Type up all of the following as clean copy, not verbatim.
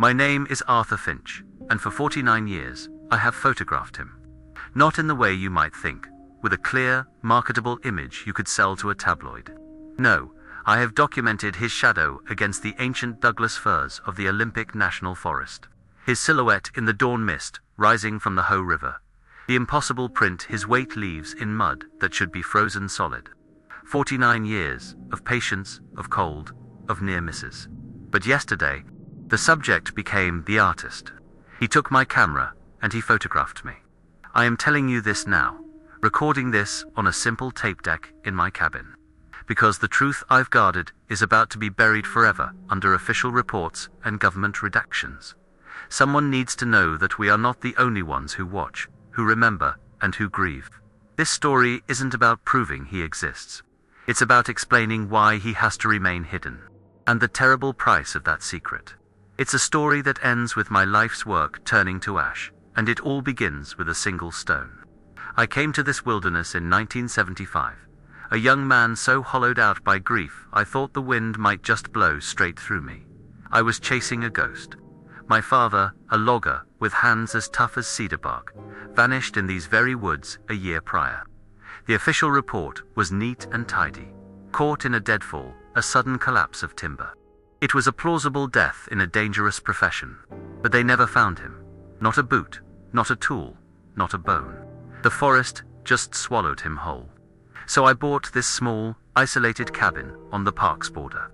My name is Arthur Finch, and for 49 years, I have photographed him. Not in the way you might think, with a clear, marketable image you could sell to a tabloid. No, I have documented his shadow against the ancient Douglas firs of the Olympic National Forest. His silhouette in the dawn mist rising from the Hoh River. The impossible print his weight leaves in mud that should be frozen solid. 49 years of patience, of cold, of near misses. But yesterday, the subject became the artist. He took my camera and he photographed me. I am telling you this now, recording this on a simple tape deck in my cabin. Because the truth I've guarded is about to be buried forever under official reports and government redactions. Someone needs to know that we are not the only ones who watch, who remember, and who grieve. This story isn't about proving he exists. It's about explaining why he has to remain hidden, and the terrible price of that secret. It's a story that ends with my life's work turning to ash, and it all begins with a single stone. I came to this wilderness in 1975, a young man so hollowed out by grief I thought the wind might just blow straight through me. I was chasing a ghost. My father, a logger with hands as tough as cedar bark, vanished in these very woods a year prior. The official report was neat and tidy. Caught in a deadfall, a sudden collapse of timber. It was a plausible death in a dangerous profession, but they never found him. Not a boot, not a tool, not a bone. The forest just swallowed him whole. So I bought this small, isolated cabin on the park's border.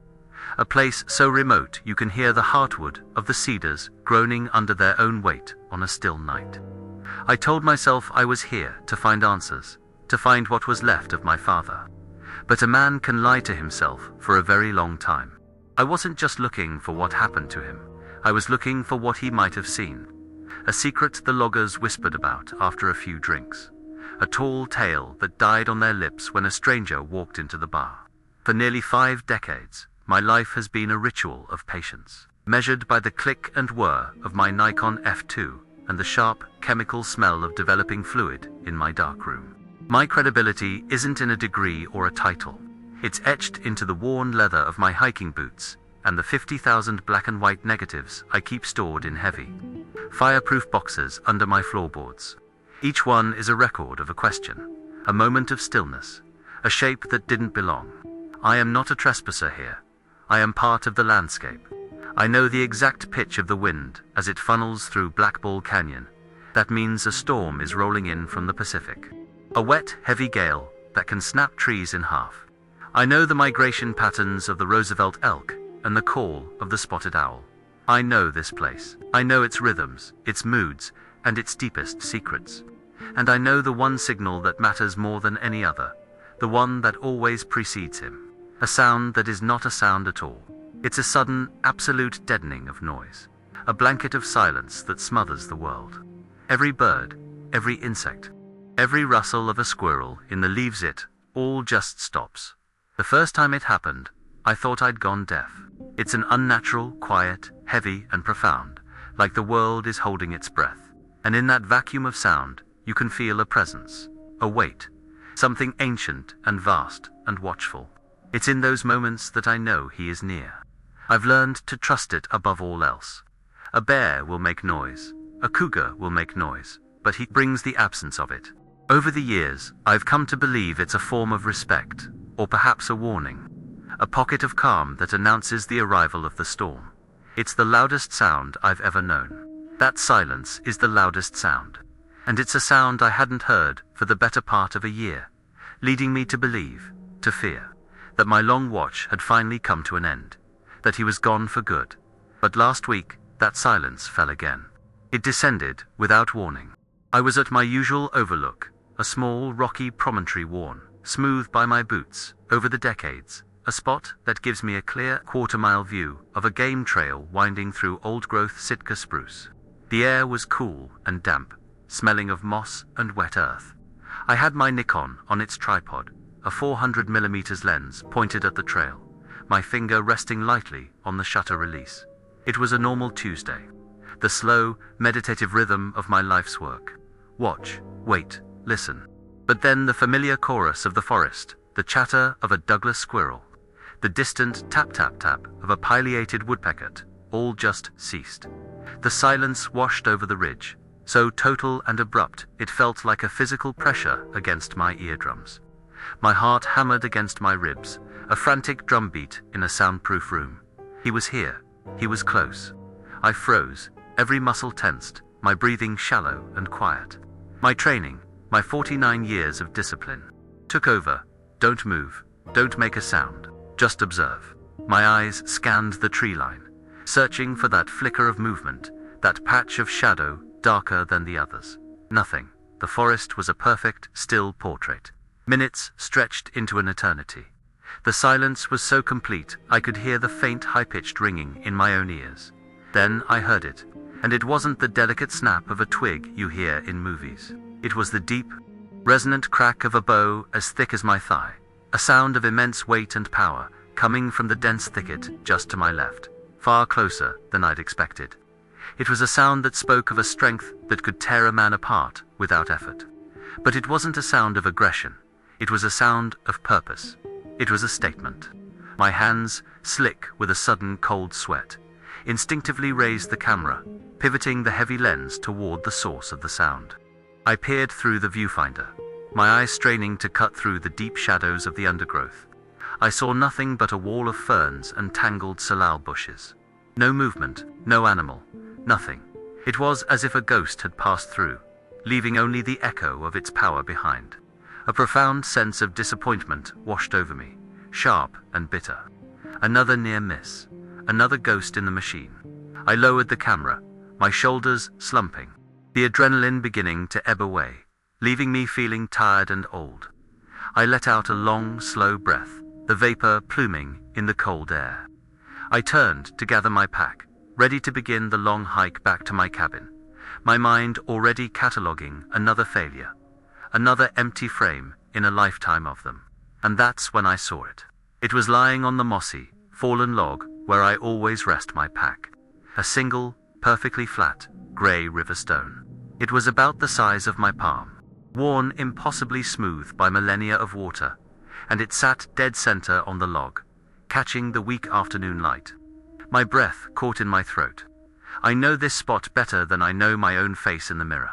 A place so remote you can hear the heartwood of the cedars groaning under their own weight on a still night. I told myself I was here to find answers, to find what was left of my father. But a man can lie to himself for a very long time. I wasn't just looking for what happened to him. I was looking for what he might have seen. A secret the loggers whispered about after a few drinks. A tall tale that died on their lips when a stranger walked into the bar. For nearly 5 decades, my life has been a ritual of patience, measured by the click and whir of my Nikon F2 and the sharp, chemical smell of developing fluid in my darkroom. My credibility isn't in a degree or a title. It's etched into the worn leather of my hiking boots and the 50,000 black and white negatives I keep stored in heavy, fireproof boxes under my floorboards. Each one is a record of a question, a moment of stillness, a shape that didn't belong. I am not a trespasser here. I am part of the landscape. I know the exact pitch of the wind as it funnels through Blackball Canyon. That means a storm is rolling in from the Pacific. A wet, heavy gale that can snap trees in half. I know the migration patterns of the Roosevelt elk and the call of the spotted owl. I know this place. I know its rhythms, its moods, and its deepest secrets. And I know the one signal that matters more than any other, the one that always precedes him. A sound that is not a sound at all. It's a sudden, absolute deadening of noise. A blanket of silence that smothers the world. Every bird, every insect, every rustle of a squirrel in the leaves, it all just stops. The first time it happened, I thought I'd gone deaf. It's an unnatural, quiet, heavy, and profound, like the world is holding its breath. And in that vacuum of sound, you can feel a presence, a weight, something ancient and vast and watchful. It's in those moments that I know he is near. I've learned to trust it above all else. A bear will make noise, a cougar will make noise, but he brings the absence of it. Over the years, I've come to believe it's a form of respect, or perhaps a warning. A pocket of calm that announces the arrival of the storm. It's the loudest sound I've ever known. That silence is the loudest sound. And it's a sound I hadn't heard for the better part of a year, leading me to believe, to fear, that my long watch had finally come to an end, that he was gone for good. But last week, that silence fell again. It descended without warning. I was at my usual overlook, a small rocky promontory worn, smooth by my boots, over the decades, a spot that gives me a clear quarter-mile view of a game trail winding through old-growth Sitka spruce. The air was cool and damp, smelling of moss and wet earth. I had my Nikon on its tripod, a 400mm lens pointed at the trail, my finger resting lightly on the shutter release. It was a normal Tuesday. The slow, meditative rhythm of my life's work. Watch, wait, listen. But then the familiar chorus of the forest, the chatter of a Douglas squirrel, the distant tap-tap-tap of a pileated woodpecker, all just ceased. The silence washed over the ridge, so total and abrupt it felt like a physical pressure against my eardrums. My heart hammered against my ribs, a frantic drumbeat in a soundproof room. He was here. He was close. I froze, every muscle tensed, my breathing shallow and quiet. My training, my 49 years of discipline, took over. Don't move, don't make a sound, just observe. My eyes scanned the tree line, searching for that flicker of movement, that patch of shadow darker than the others. Nothing. The forest was a perfect, still portrait. Minutes stretched into an eternity. The silence was so complete I could hear the faint high-pitched ringing in my own ears. Then I heard it, and it wasn't the delicate snap of a twig you hear in movies. It was the deep, resonant crack of a bow as thick as my thigh, a sound of immense weight and power coming from the dense thicket just to my left, far closer than I'd expected. It was a sound that spoke of a strength that could tear a man apart without effort. But it wasn't a sound of aggression. It was a sound of purpose. It was a statement. My hands, slick with a sudden cold sweat, instinctively raised the camera, pivoting the heavy lens toward the source of the sound. I peered through the viewfinder, my eyes straining to cut through the deep shadows of the undergrowth. I saw nothing but a wall of ferns and tangled salal bushes. No movement, no animal, nothing. It was as if a ghost had passed through, leaving only the echo of its power behind. A profound sense of disappointment washed over me, sharp and bitter. Another near miss, another ghost in the machine. I lowered the camera, my shoulders slumping, the adrenaline beginning to ebb away, leaving me feeling tired and old. I let out a long, slow breath, the vapor pluming in the cold air. I turned to gather my pack, ready to begin the long hike back to my cabin, my mind already cataloguing another failure, another empty frame in a lifetime of them. And that's when I saw it. It was lying on the mossy, fallen log where I always rest my pack. A single, perfectly flat, grey river stone. It was about the size of my palm, worn impossibly smooth by millennia of water, and it sat dead center on the log, catching the weak afternoon light. My breath caught in my throat. I know this spot better than I know my own face in the mirror.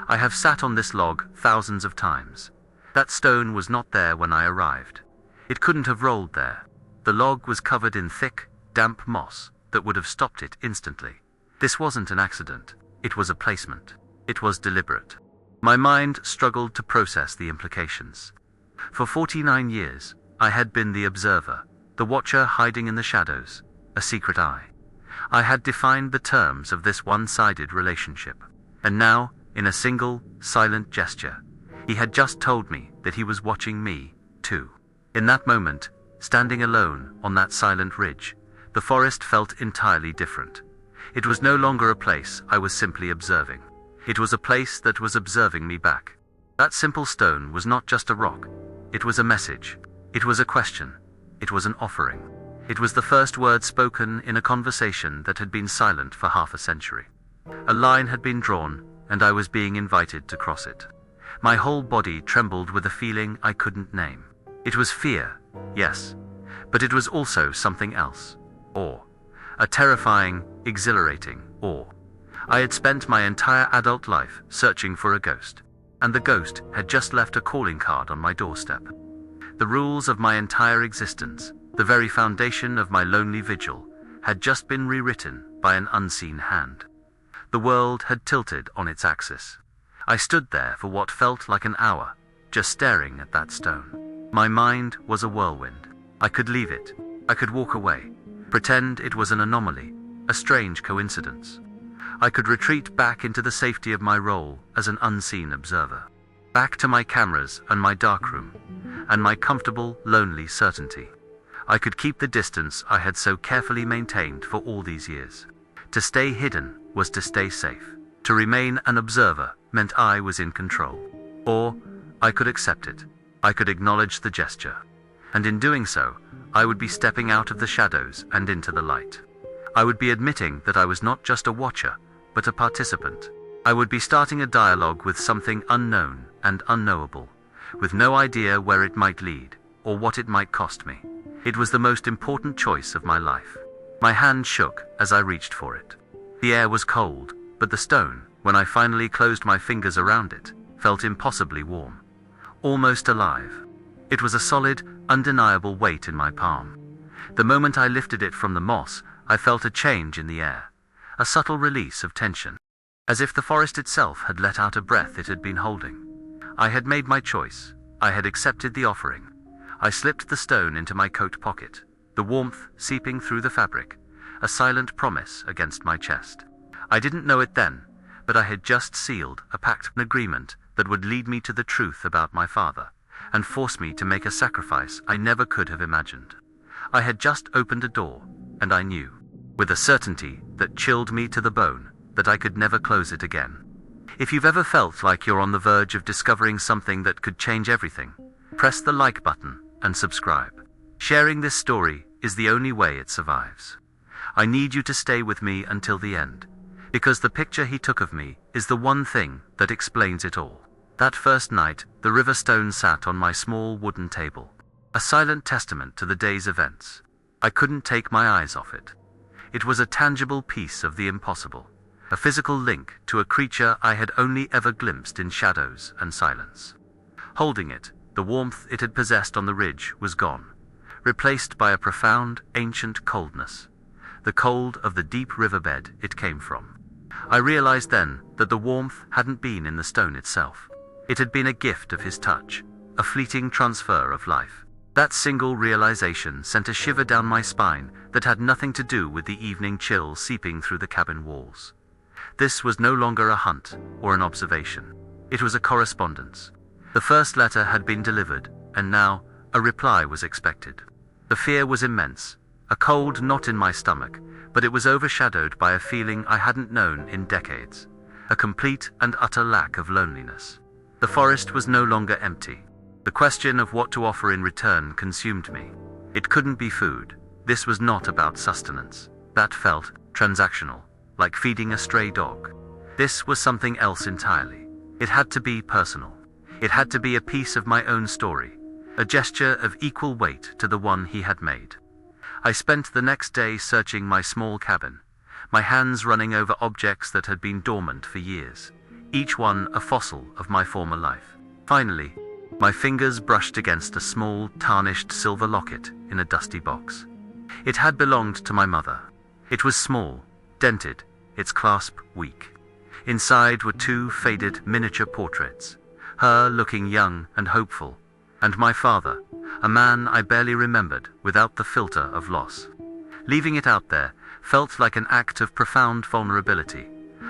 I have sat on this log thousands of times. That stone was not there when I arrived. It couldn't have rolled there. The log was covered in thick, damp moss that would have stopped it instantly. This wasn't an accident. It was a placement. It was deliberate. My mind struggled to process the implications. For 49 years, I had been the observer, the watcher hiding in the shadows, a secret eye. I had defined the terms of this one-sided relationship. And now, in a single, silent gesture, he had just told me that he was watching me, too. In that moment, standing alone on that silent ridge, the forest felt entirely different. It was no longer a place I was simply observing. It was a place that was observing me back. That simple stone was not just a rock. It was a message. It was a question. It was an offering. It was the first word spoken in a conversation that had been silent for half a century. A line had been drawn, and I was being invited to cross it. My whole body trembled with a feeling I couldn't name. It was fear, yes, but it was also something else. Awe. A terrifying, exhilarating awe. I had spent my entire adult life searching for a ghost, and the ghost had just left a calling card on my doorstep. The rules of my entire existence, the very foundation of my lonely vigil, had just been rewritten by an unseen hand. The world had tilted on its axis. I stood there for what felt like an hour, just staring at that stone. My mind was a whirlwind. I could leave it. I could walk away, pretend it was an anomaly, a strange coincidence. I could retreat back into the safety of my role as an unseen observer, back to my cameras and my darkroom, and my comfortable, lonely certainty. I could keep the distance I had so carefully maintained for all these years. To stay hidden was to stay safe. To remain an observer meant I was in control. Or I could accept it. I could acknowledge the gesture. And in doing so, I would be stepping out of the shadows and into the light. I would be admitting that I was not just a watcher, but a participant. I would be starting a dialogue with something unknown and unknowable, with no idea where it might lead, or what it might cost me. It was the most important choice of my life. My hand shook as I reached for it. The air was cold, but the stone, when I finally closed my fingers around it, felt impossibly warm. Almost alive. It was a solid, undeniable weight in my palm. The moment I lifted it from the moss, I felt a change in the air, a subtle release of tension, as if the forest itself had let out a breath it had been holding. I had made my choice. I had accepted the offering. I slipped the stone into my coat pocket, the warmth seeping through the fabric, a silent promise against my chest. I didn't know it then, but I had just sealed a pact, an agreement that would lead me to the truth about my father, and force me to make a sacrifice I never could have imagined. I had just opened a door, and I knew, with a certainty that chilled me to the bone, that I could never close it again. If you've ever felt like you're on the verge of discovering something that could change everything, press the like button and subscribe. Sharing this story is the only way it survives. I need you to stay with me until the end, because the picture he took of me is the one thing that explains it all. That first night, the river stone sat on my small wooden table, a silent testament to the day's events. I couldn't take my eyes off it. It was a tangible piece of the impossible, a physical link to a creature I had only ever glimpsed in shadows and silence. Holding it, the warmth it had possessed on the ridge was gone, replaced by a profound, ancient coldness, the cold of the deep riverbed it came from. I realized then that the warmth hadn't been in the stone itself. It had been a gift of his touch, a fleeting transfer of life. That single realization sent a shiver down my spine that had nothing to do with the evening chill seeping through the cabin walls. This was no longer a hunt or an observation. It was a correspondence. The first letter had been delivered, and now a reply was expected. The fear was immense, a cold knot in my stomach, but it was overshadowed by a feeling I hadn't known in decades, a complete and utter lack of loneliness. The forest was no longer empty. The question of what to offer in return consumed me. It couldn't be food. This was not about sustenance. That felt transactional, like feeding a stray dog. This was something else entirely. It had to be personal. It had to be a piece of my own story, a gesture of equal weight to the one he had made. I spent the next day searching my small cabin, my hands running over objects that had been dormant for years, each one a fossil of my former life. Finally, my fingers brushed against a small, tarnished silver locket in a dusty box. It had belonged to my mother. It was small, dented, its clasp weak. Inside were two faded miniature portraits, her looking young and hopeful, and my father, a man I barely remembered without the filter of loss. Leaving it out there felt like an act of profound vulnerability,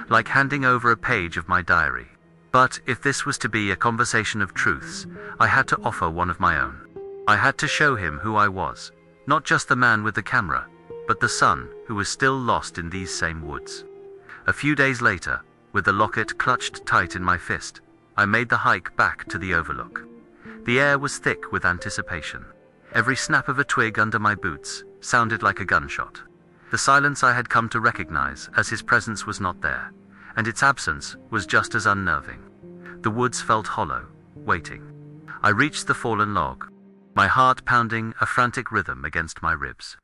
like handing over a page of my diary. But if this was to be a conversation of truths, I had to offer one of my own. I had to show him who I was, not just the man with the camera, but the son who was still lost in these same woods. A few days later, with the locket clutched tight in my fist, I made the hike back to the overlook. The air was thick with anticipation. Every snap of a twig under my boots sounded like a gunshot. The silence I had come to recognize as his presence was not there, and its absence was just as unnerving. The woods felt hollow, waiting. I reached the fallen log, my heart pounding a frantic rhythm against my ribs.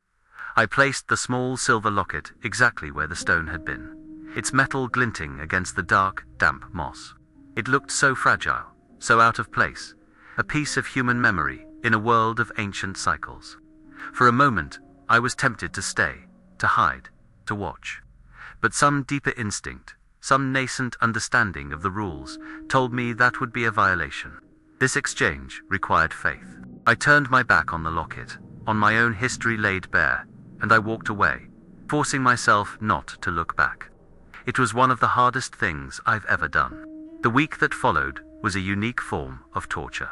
I placed the small silver locket exactly where the stone had been, its metal glinting against the dark, damp moss. It looked so fragile, so out of place, a piece of human memory in a world of ancient cycles. For a moment, I was tempted to stay, to hide, to watch. But some deeper instinct, some nascent understanding of the rules, told me that would be a violation. This exchange required faith. I turned my back on the locket, on my own history laid bare, and I walked away, forcing myself not to look back. It was one of the hardest things I've ever done. The week that followed was a unique form of torture.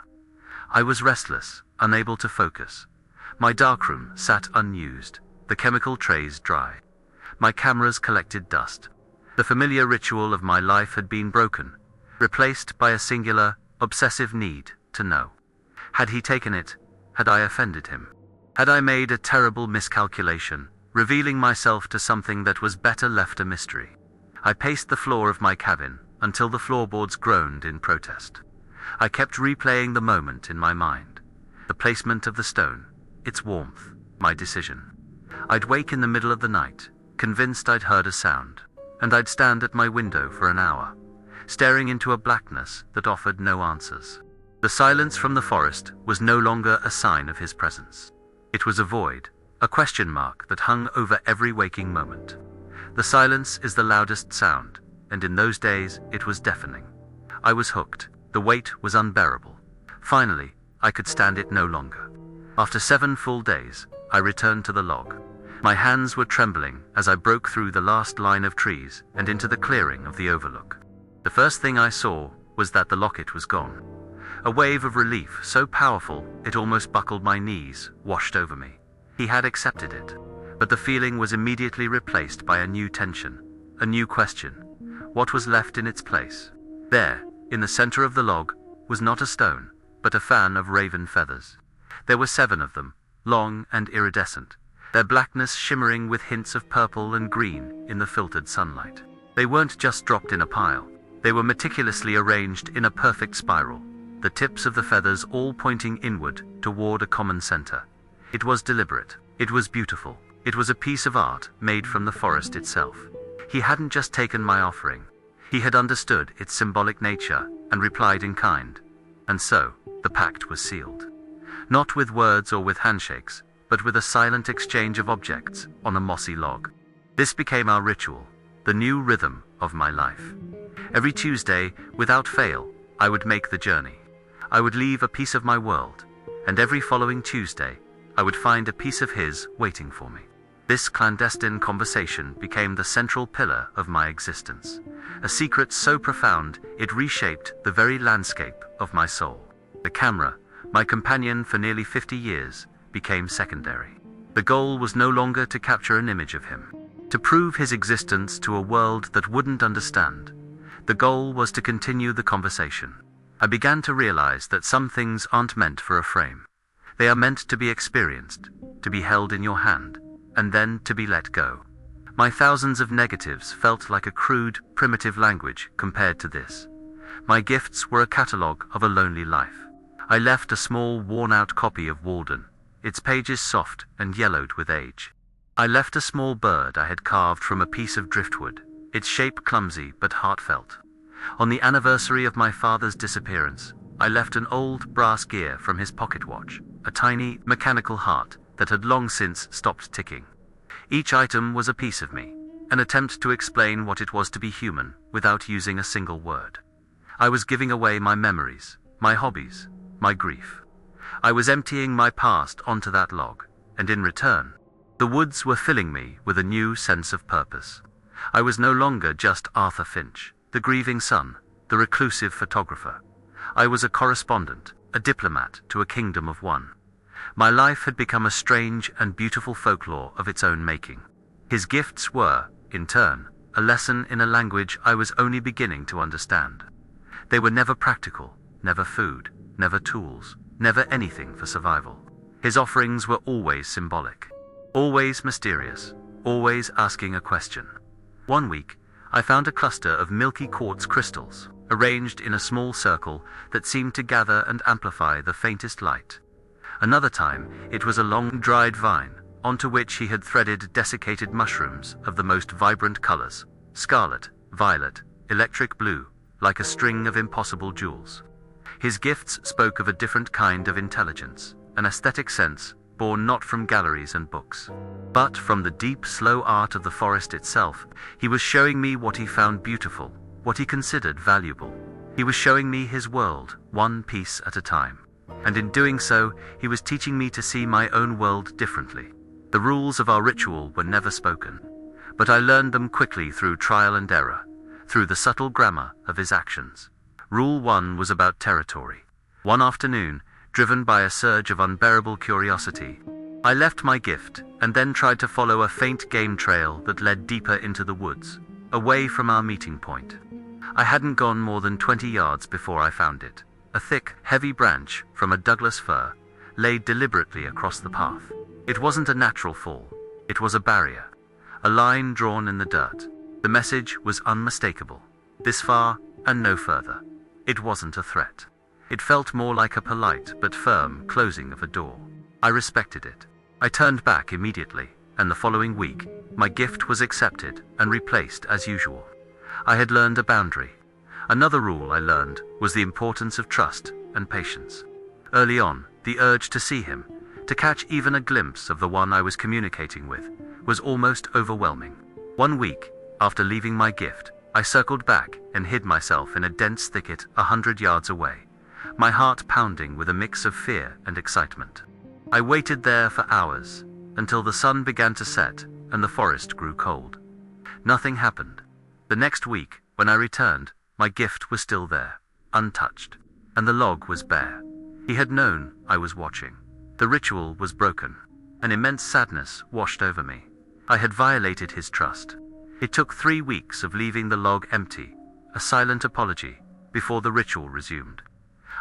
I was restless, unable to focus. My darkroom sat unused, the chemical trays dry. My cameras collected dust. The familiar ritual of my life had been broken, replaced by a singular, obsessive need to know. Had he taken it? Had I offended him? Had I made a terrible miscalculation, revealing myself to something that was better left a mystery? I paced the floor of my cabin until the floorboards groaned in protest. I kept replaying the moment in my mind. The placement of the stone, its warmth, my decision. I'd wake in the middle of the night, convinced I'd heard a sound, and I'd stand at my window for an hour, staring into a blackness that offered no answers. The silence from the forest was no longer a sign of his presence. It was a void, a question mark that hung over every waking moment. The silence is the loudest sound, and in those days it was deafening. I was hooked. The weight was unbearable. Finally, I could stand it no longer. After 7 full days, I returned to the log. My hands were trembling as I broke through the last line of trees and into the clearing of the overlook. The first thing I saw was that the locket was gone. A wave of relief so powerful it almost buckled my knees washed over me. He had accepted it, but the feeling was immediately replaced by a new tension, a new question. What was left in its place? There, in the center of the log, was not a stone, but a fan of raven feathers. There were 7 of them, long and iridescent, their blackness shimmering with hints of purple and green in the filtered sunlight. They weren't just dropped in a pile. They were meticulously arranged in a perfect spiral, the tips of the feathers all pointing inward toward a common center. It was deliberate. It was beautiful. It was a piece of art made from the forest itself. He hadn't just taken my offering. He had understood its symbolic nature and replied in kind. And so, the pact was sealed. Not with words or with handshakes, but with a silent exchange of objects on a mossy log. This became our ritual, the new rhythm of my life. Every Tuesday, without fail, I would make the journey. I would leave a piece of my world, and every following Tuesday, I would find a piece of his waiting for me. This clandestine conversation became the central pillar of my existence, a secret so profound it reshaped the very landscape of my soul. The camera, my companion for nearly 50 years, became secondary. The goal was no longer to capture an image of him, to prove his existence to a world that wouldn't understand. The goal was to continue the conversation. I began to realize that some things aren't meant for a frame. They are meant to be experienced, to be held in your hand, and then to be let go. My thousands of negatives felt like a crude, primitive language compared to this. My gifts were a catalogue of a lonely life. I left a small, worn-out copy of Walden, its pages soft and yellowed with age. I left a small bird I had carved from a piece of driftwood, its shape clumsy but heartfelt. On the anniversary of my father's disappearance, I left an old brass gear from his pocket watch, a tiny, mechanical heart that had long since stopped ticking. Each item was a piece of me, an attempt to explain what it was to be human without using a single word. I was giving away my memories, my hobbies, my grief. I was emptying my past onto that log, and in return, the woods were filling me with a new sense of purpose. I was no longer just Arthur Finch, the grieving son, the reclusive photographer. I was a correspondent, a diplomat to a kingdom of one. My life had become a strange and beautiful folklore of its own making. His gifts were, in turn, a lesson in a language I was only beginning to understand. They were never practical, never food, never tools, never anything for survival. His offerings were always symbolic, always mysterious, always asking a question. One week, I found a cluster of milky quartz crystals, arranged in a small circle that seemed to gather and amplify the faintest light. Another time, it was a long, dried vine, onto which he had threaded desiccated mushrooms of the most vibrant colors, scarlet, violet, electric blue, like a string of impossible jewels. His gifts spoke of a different kind of intelligence, an aesthetic sense, born not from galleries and books, but from the deep, slow art of the forest itself. He was showing me what he found beautiful, what he considered valuable. He was showing me his world, one piece at a time. And in doing so, he was teaching me to see my own world differently. The rules of our ritual were never spoken, but I learned them quickly through trial and error, through the subtle grammar of his actions. Rule 1 was about territory. One afternoon, driven by a surge of unbearable curiosity, I left my gift and then tried to follow a faint game trail that led deeper into the woods, away from our meeting point. I hadn't gone more than 20 yards before I found it. A thick, heavy branch from a Douglas fir laid deliberately across the path. It wasn't a natural fall. It was a barrier, a line drawn in the dirt. The message was unmistakable. This far and no further. It wasn't a threat. It felt more like a polite but firm closing of a door. I respected it. I turned back immediately, and the following week, my gift was accepted and replaced as usual. I had learned a boundary. Another rule I learned was the importance of trust and patience. Early on, the urge to see him, to catch even a glimpse of the one I was communicating with, was almost overwhelming. One week, after leaving my gift, I circled back and hid myself in a dense thicket 100 yards away, my heart pounding with a mix of fear and excitement. I waited there for hours, until the sun began to set and the forest grew cold. Nothing happened. The next week, when I returned, my gift was still there, untouched, and the log was bare. He had known I was watching. The ritual was broken. An immense sadness washed over me. I had violated his trust. It took 3 weeks of leaving the log empty, a silent apology, before the ritual resumed.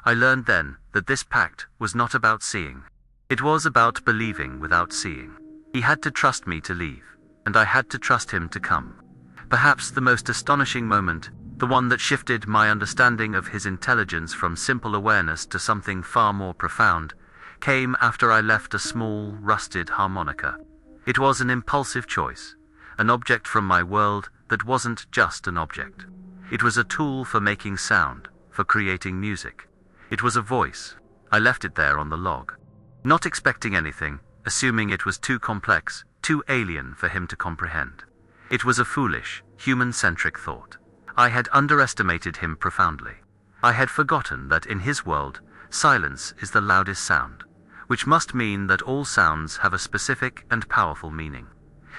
I learned then that this pact was not about seeing. It was about believing without seeing. He had to trust me to leave, and I had to trust him to come. Perhaps the most astonishing moment, the one that shifted my understanding of his intelligence from simple awareness to something far more profound, came after I left a small, rusted harmonica. It was an impulsive choice, an object from my world that wasn't just an object. It was a tool for making sound, for creating music. It was a voice. I left it there on the log, not expecting anything, assuming it was too complex, too alien for him to comprehend. It was a foolish, human-centric thought. I had underestimated him profoundly. I had forgotten that in his world, silence is the loudest sound, which must mean that all sounds have a specific and powerful meaning.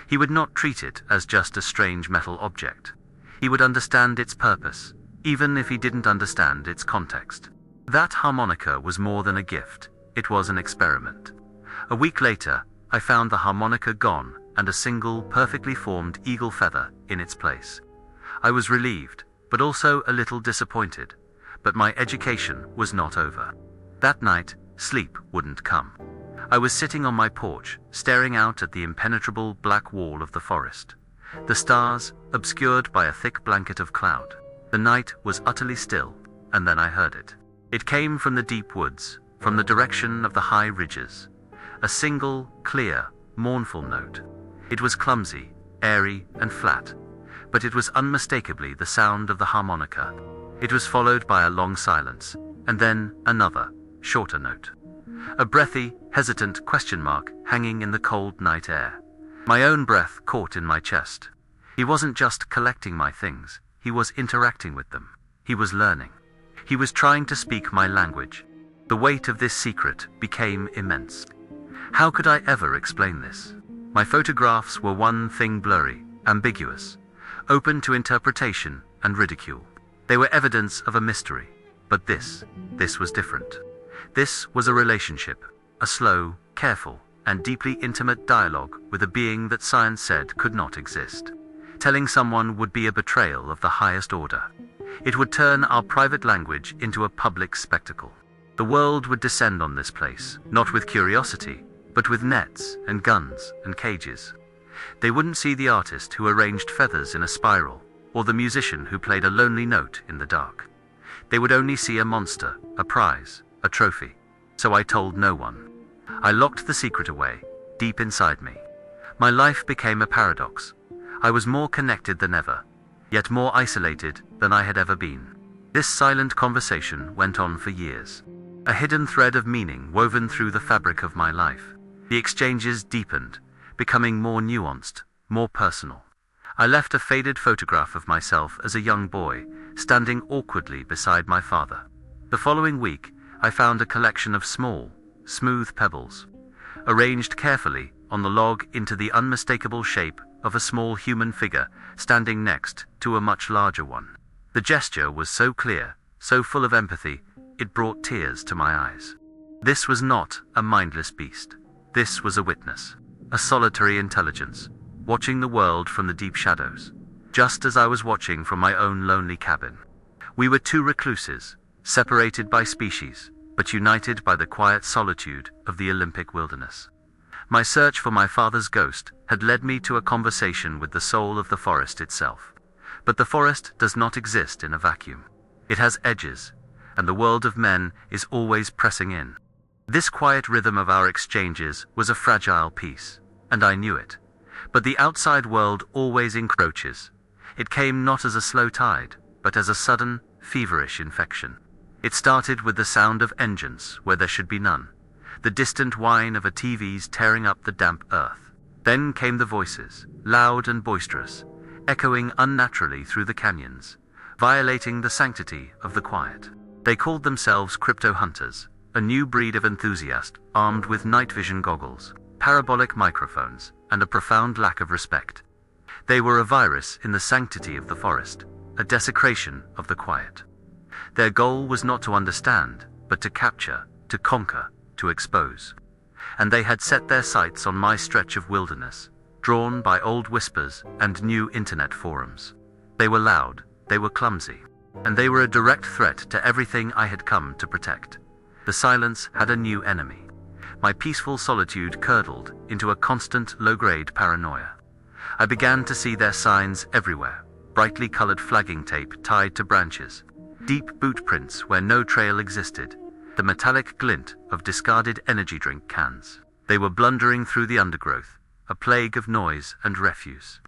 He would not treat it as just a strange metal object. He would understand its purpose, even if he didn't understand its context. That harmonica was more than a gift. It was an experiment. A week later, I found the harmonica gone and a single, perfectly formed eagle feather in its place. I was relieved, but also a little disappointed. But my education was not over. That night, sleep wouldn't come. I was sitting on my porch, staring out at the impenetrable black wall of the forest. The stars, obscured by a thick blanket of cloud. The night was utterly still, and then I heard it. It came from the deep woods, from the direction of the high ridges. A single, clear, mournful note. It was clumsy, airy, and flat, but it was unmistakably the sound of the harmonica. It was followed by a long silence, and then another, shorter note. A breathy, hesitant question mark hanging in the cold night air. My own breath caught in my chest. He wasn't just collecting my things, he was interacting with them. He was learning. He was trying to speak my language. The weight of this secret became immense. How could I ever explain this? My photographs were one thing blurry, ambiguous, open to interpretation and ridicule. They were evidence of a mystery, but this was different. This was a relationship, a slow, careful, and deeply intimate dialogue with a being that science said could not exist. Telling someone would be a betrayal of the highest order. It would turn our private language into a public spectacle. The world would descend on this place, not with curiosity, but with nets and guns and cages. They wouldn't see the artist who arranged feathers in a spiral, or the musician who played a lonely note in the dark. They would only see a monster, a prize, a trophy. So I told no one. I locked the secret away, deep inside me. My life became a paradox. I was more connected than ever, yet more isolated than I had ever been. This silent conversation went on for years. A hidden thread of meaning woven through the fabric of my life. The exchanges deepened, becoming more nuanced, more personal. I left a faded photograph of myself as a young boy, standing awkwardly beside my father. The following week, I found a collection of small, smooth pebbles, arranged carefully on the log into the unmistakable shape of a small human figure standing next to a much larger one. The gesture was so clear, so full of empathy, it brought tears to my eyes. This was not a mindless beast. This was a witness, a solitary intelligence, watching the world from the deep shadows, just as I was watching from my own lonely cabin. We were two recluses, separated by species, but united by the quiet solitude of the Olympic wilderness. My search for my father's ghost had led me to a conversation with the soul of the forest itself. But the forest does not exist in a vacuum. It has edges, and the world of men is always pressing in. This quiet rhythm of our exchanges was a fragile piece, and I knew it, But the outside world always encroaches. It came not as a slow tide, but as a sudden, feverish infection. It started with the sound of engines where there should be none, the distant whine of a TV's tearing up the damp earth. Then came the voices, loud and boisterous, echoing unnaturally through the canyons, violating the sanctity of the quiet. They called themselves crypto hunters, a new breed of enthusiast armed with night vision goggles, parabolic microphones, and a profound lack of respect. They were a virus in the sanctity of the forest, a desecration of the quiet. Their goal was not to understand, but to capture, to conquer, to expose. And they had set their sights on my stretch of wilderness, drawn by old whispers and new internet forums. They were loud, they were clumsy, and they were a direct threat to everything I had come to protect. The silence had a new enemy. My peaceful solitude curdled into a constant low-grade paranoia. I began to see their signs everywhere, brightly colored flagging tape tied to branches, deep boot prints where no trail existed, the metallic glint of discarded energy drink cans. They were blundering through the undergrowth, a plague of noise and refuse.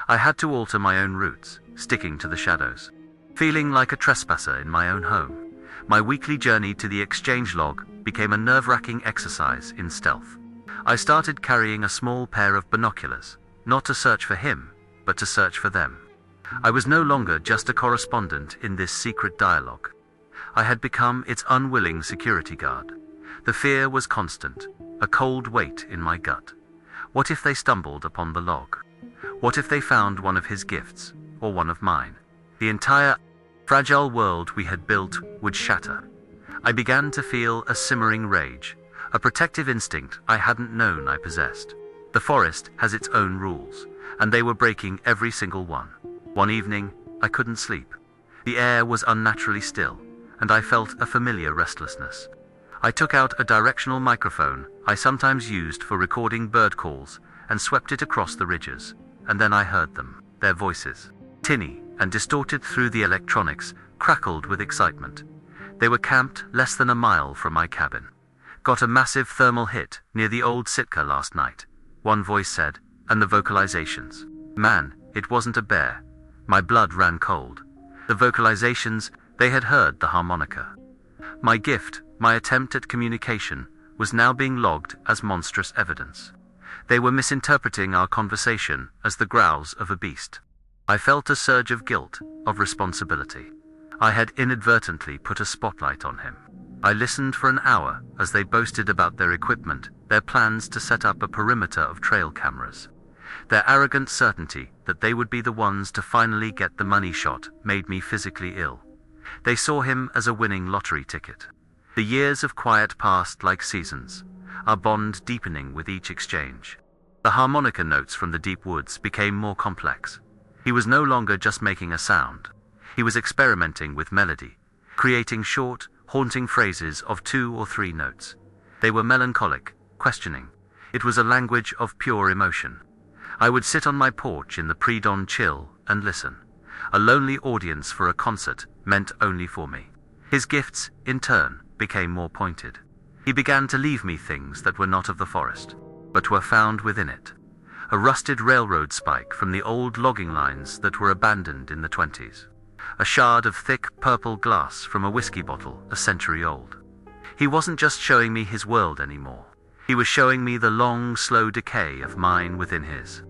I had to alter my own routes, sticking to the shadows. Feeling like a trespasser in my own home, my weekly journey to the exchange log became a nerve-wracking exercise in stealth. I started carrying a small pair of binoculars, not to search for him, but to search for them. I was no longer just a correspondent in this secret dialogue. I had become its unwilling security guard. The fear was constant, a cold weight in my gut. What if they stumbled upon the log? What if they found one of his gifts, or one of mine? The entire fragile world we had built would shatter. I began to feel a simmering rage, a protective instinct I hadn't known I possessed. The forest has its own rules, and they were breaking every single one. One evening, I couldn't sleep. The air was unnaturally still, and I felt a familiar restlessness. I took out a directional microphone I sometimes used for recording bird calls and swept it across the ridges, and then I heard them, their voices, tinny and distorted through the electronics, crackled with excitement. They were camped less than a mile from my cabin. Got a massive thermal hit near the old Sitka last night, one voice said, and the vocalizations. Man, it wasn't a bear. My blood ran cold. The vocalizations, they had heard the harmonica. My gift, my attempt at communication, was now being logged as monstrous evidence. They were misinterpreting our conversation as the growls of a beast. I felt a surge of guilt, of responsibility. I had inadvertently put a spotlight on him. I listened for an hour as they boasted about their equipment, their plans to set up a perimeter of trail cameras. Their arrogant certainty that they would be the ones to finally get the money shot made me physically ill. They saw him as a winning lottery ticket. The years of quiet passed like seasons, our bond deepening with each exchange. The harmonica notes from the deep woods became more complex. He was no longer just making a sound. He was experimenting with melody, creating short, haunting phrases of 2 or 3 notes. They were melancholic, questioning. It was a language of pure emotion. I would sit on my porch in the pre-dawn chill and listen. A lonely audience for a concert meant only for me. His gifts, in turn, became more pointed. He began to leave me things that were not of the forest, but were found within it. A rusted railroad spike from the old logging lines that were abandoned in the 20s. A shard of thick purple glass from a whiskey bottle a century old. He wasn't just showing me his world anymore. He was showing me the long, slow decay of mine within his.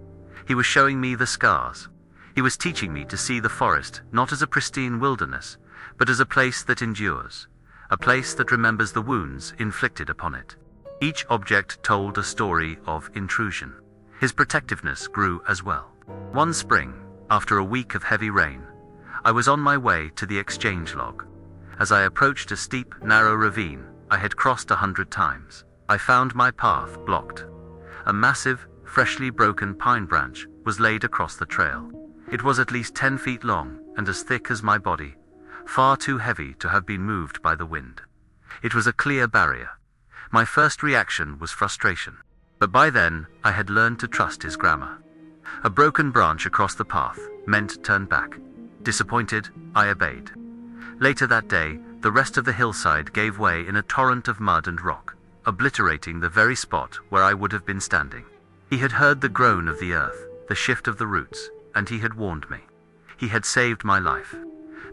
He was showing me the scars. He was teaching me to see the forest not as a pristine wilderness, but as a place that endures, a place that remembers the wounds inflicted upon it. Each object told a story of intrusion. His protectiveness grew as well. One spring, after a week of heavy rain, I was on my way to the exchange log. As I approached a steep, narrow ravine I had crossed 100 times, I found my path blocked. A massive, freshly broken pine branch was laid across the trail. It was at least 10 feet long and as thick as my body, far too heavy to have been moved by the wind. It was a clear barrier. My first reaction was frustration, but by then I had learned to trust his grammar. A broken branch across the path meant turn back. Disappointed, I obeyed. Later that day, the rest of the hillside gave way in a torrent of mud and rock, obliterating the very spot where I would have been standing. He had heard the groan of the earth, the shift of the roots, and he had warned me. He had saved my life.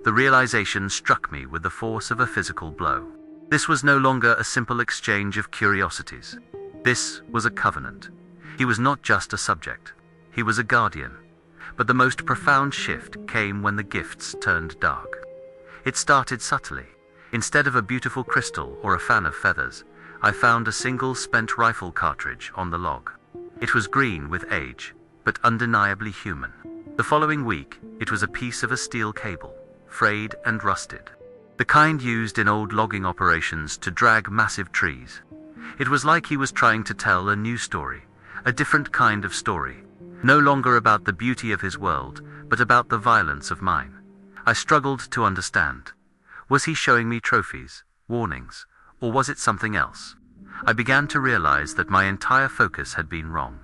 The realization struck me with the force of a physical blow. This was no longer a simple exchange of curiosities. This was a covenant. He was not just a subject. He was a guardian. But the most profound shift came when the gifts turned dark. It started subtly. Instead of a beautiful crystal or a fan of feathers, I found a single spent rifle cartridge on the log. It was green with age, but undeniably human. The following week, it was a piece of a steel cable, frayed and rusted. The kind used in old logging operations to drag massive trees. It was like he was trying to tell a new story, a different kind of story. No longer about the beauty of his world, but about the violence of mine. I struggled to understand. Was he showing me trophies, warnings, or was it something else? I began to realize that my entire focus had been wrong.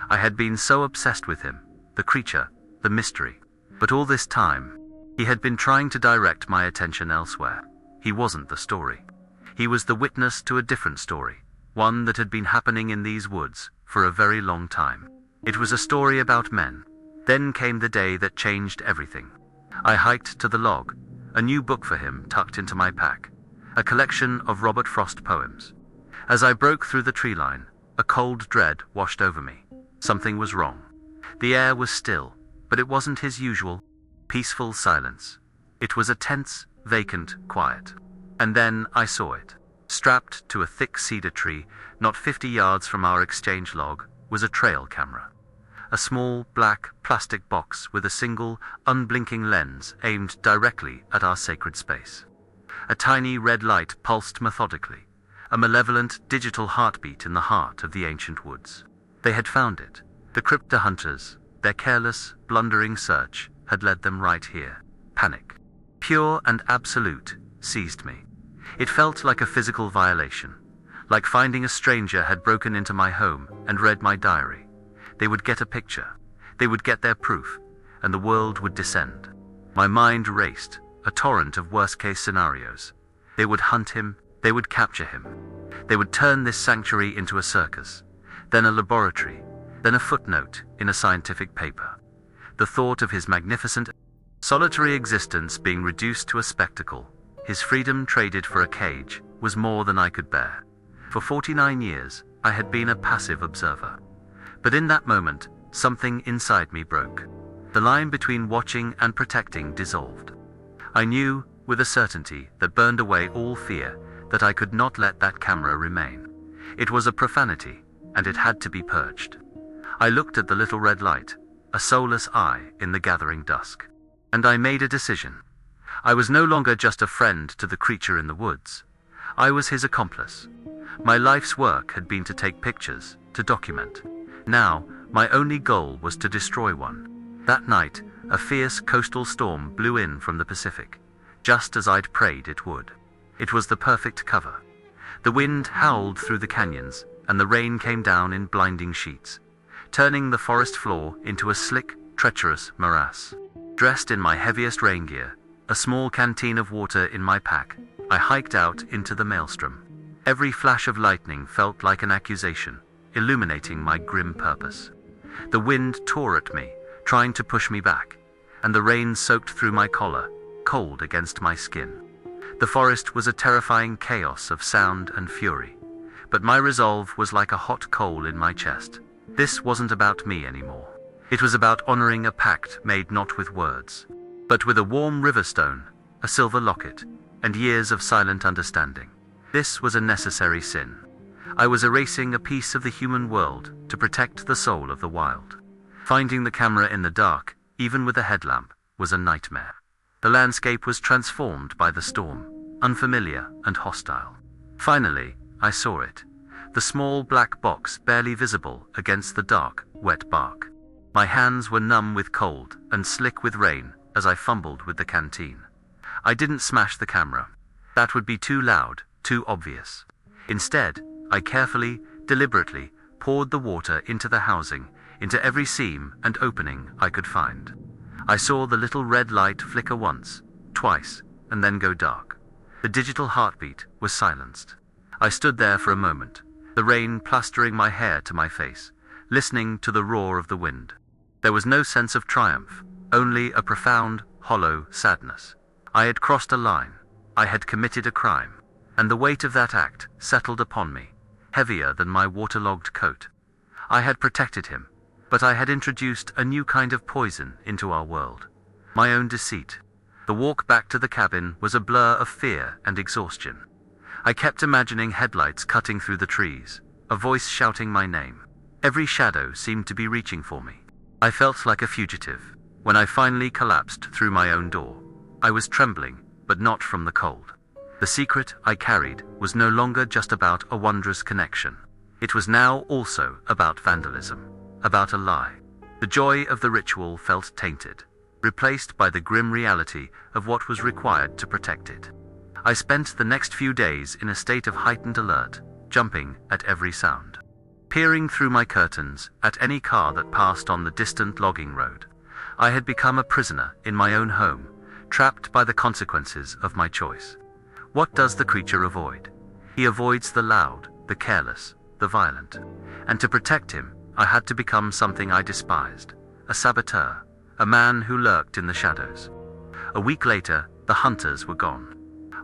I had been so obsessed with him, the creature, the mystery. But all this time, he had been trying to direct my attention elsewhere. He wasn't the story. He was the witness to a different story, one that had been happening in these woods for a very long time. It was a story about men. Then came the day that changed everything. I hiked to the log, a new book for him tucked into my pack, a collection of Robert Frost poems. As I broke through the tree line, a cold dread washed over me. Something was wrong. The air was still, but it wasn't his usual, peaceful silence. It was a tense, vacant quiet. And then I saw it. Strapped to a thick cedar tree, not 50 yards from our exchange log, was a trail camera. A small, black, plastic box with a single, unblinking lens aimed directly at our sacred space. A tiny red light pulsed methodically, a malevolent digital heartbeat in the heart of the ancient woods. They had found it. The crypto hunters, their careless, blundering search, had led them right here. Panic, pure and absolute, seized me. It felt like a physical violation, like finding a stranger had broken into my home and read my diary. They would get a picture, they would get their proof, and the world would descend. My mind raced, a torrent of worst-case scenarios. They would hunt him, they would capture him. They would turn this sanctuary into a circus, then a laboratory, then a footnote in a scientific paper. The thought of his magnificent, solitary existence being reduced to a spectacle, his freedom traded for a cage, was more than I could bear. For 49 years, I had been a passive observer. But in that moment, something inside me broke. The line between watching and protecting dissolved. I knew, with a certainty that burned away all fear, that I could not let that camera remain. It was a profanity, and it had to be purged. I looked at the little red light, a soulless eye in the gathering dusk. And I made a decision. I was no longer just a friend to the creature in the woods. I was his accomplice. My life's work had been to take pictures, to document. Now, my only goal was to destroy one. That night, a fierce coastal storm blew in from the Pacific, just as I'd prayed it would. It was the perfect cover. The wind howled through the canyons, and the rain came down in blinding sheets, turning the forest floor into a slick, treacherous morass. Dressed in my heaviest rain gear, a small canteen of water in my pack, I hiked out into the maelstrom. Every flash of lightning felt like an accusation, illuminating my grim purpose. The wind tore at me, trying to push me back, and the rain soaked through my collar, cold against my skin. The forest was a terrifying chaos of sound and fury, but my resolve was like a hot coal in my chest. This wasn't about me anymore. It was about honoring a pact made not with words, but with a warm river stone, a silver locket, and years of silent understanding. This was a necessary sin. I was erasing a piece of the human world to protect the soul of the wild. Finding the camera in the dark, even with a headlamp, was a nightmare. The landscape was transformed by the storm, unfamiliar and hostile. Finally, I saw it. The small black box barely visible against the dark, wet bark. My hands were numb with cold and slick with rain as I fumbled with the canteen. I didn't smash the camera. That would be too loud, too obvious. Instead, I carefully, deliberately poured the water into the housing, into every seam and opening I could find. I saw the little red light flicker once, twice, and then go dark. The digital heartbeat was silenced. I stood there for a moment, the rain plastering my hair to my face, listening to the roar of the wind. There was no sense of triumph, only a profound, hollow sadness. I had crossed a line. I had committed a crime, and the weight of that act settled upon me, heavier than my waterlogged coat. I had protected him, but I had introduced a new kind of poison into our world. My own deceit. The walk back to the cabin was a blur of fear and exhaustion. I kept imagining headlights cutting through the trees, a voice shouting my name. Every shadow seemed to be reaching for me. I felt like a fugitive. When I finally collapsed through my own door, I was trembling, but not from the cold. The secret I carried was no longer just about a wondrous connection. It was now also about vandalism, about a lie. The joy of the ritual felt tainted, replaced by the grim reality of what was required to protect it. I spent the next few days in a state of heightened alert, jumping at every sound. Peering through my curtains at any car that passed on the distant logging road. I had become a prisoner in my own home, trapped by the consequences of my choice. What does the creature avoid? He avoids the loud, the careless, the violent. And to protect him, I had to become something I despised, a saboteur, a man who lurked in the shadows. A week later, the hunters were gone.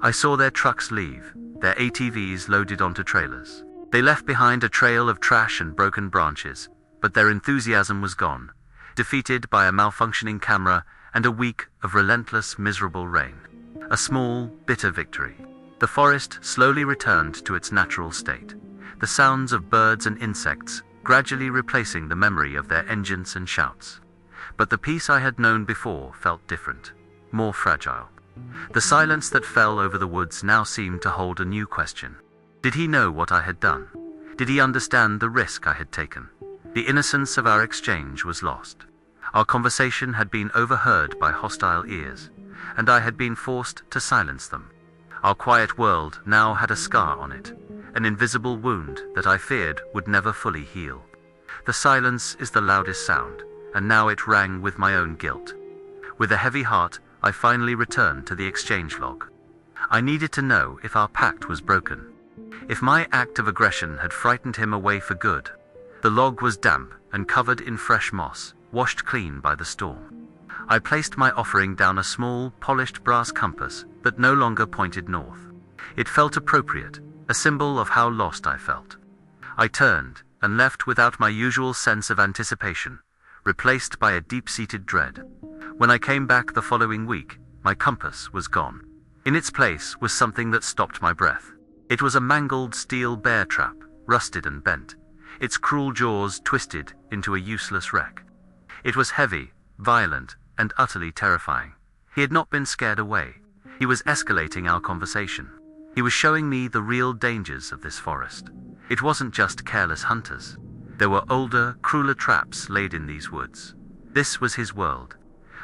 I saw their trucks leave, their ATVs loaded onto trailers. They left behind a trail of trash and broken branches, but their enthusiasm was gone, defeated by a malfunctioning camera and a week of relentless, miserable rain. A small, bitter victory. The forest slowly returned to its natural state, the sounds of birds and insects gradually replacing the memory of their engines and shouts. But the peace I had known before felt different, more fragile. The silence that fell over the woods now seemed to hold a new question. Did he know what I had done? Did he understand the risk I had taken? The innocence of our exchange was lost. Our conversation had been overheard by hostile ears, and I had been forced to silence them. Our quiet world now had a scar on it, an invisible wound that I feared would never fully heal. The silence is the loudest sound, and now it rang with my own guilt. With a heavy heart, I finally returned to the exchange log. I needed to know if our pact was broken, if my act of aggression had frightened him away for good. The log was damp and covered in fresh moss, washed clean by the storm. I placed my offering down a small, polished brass compass that no longer pointed north. It felt appropriate, a symbol of how lost I felt. I turned and left without my usual sense of anticipation, replaced by a deep-seated dread. When I came back the following week, my compass was gone. In its place was something that stopped my breath. It was a mangled steel bear trap, rusted and bent, its cruel jaws twisted into a useless wreck. It was heavy, violent, and utterly terrifying. He had not been scared away. He was escalating our conversation. He was showing me the real dangers of this forest. It wasn't just careless hunters. There were older, crueler traps laid in these woods. This was his world.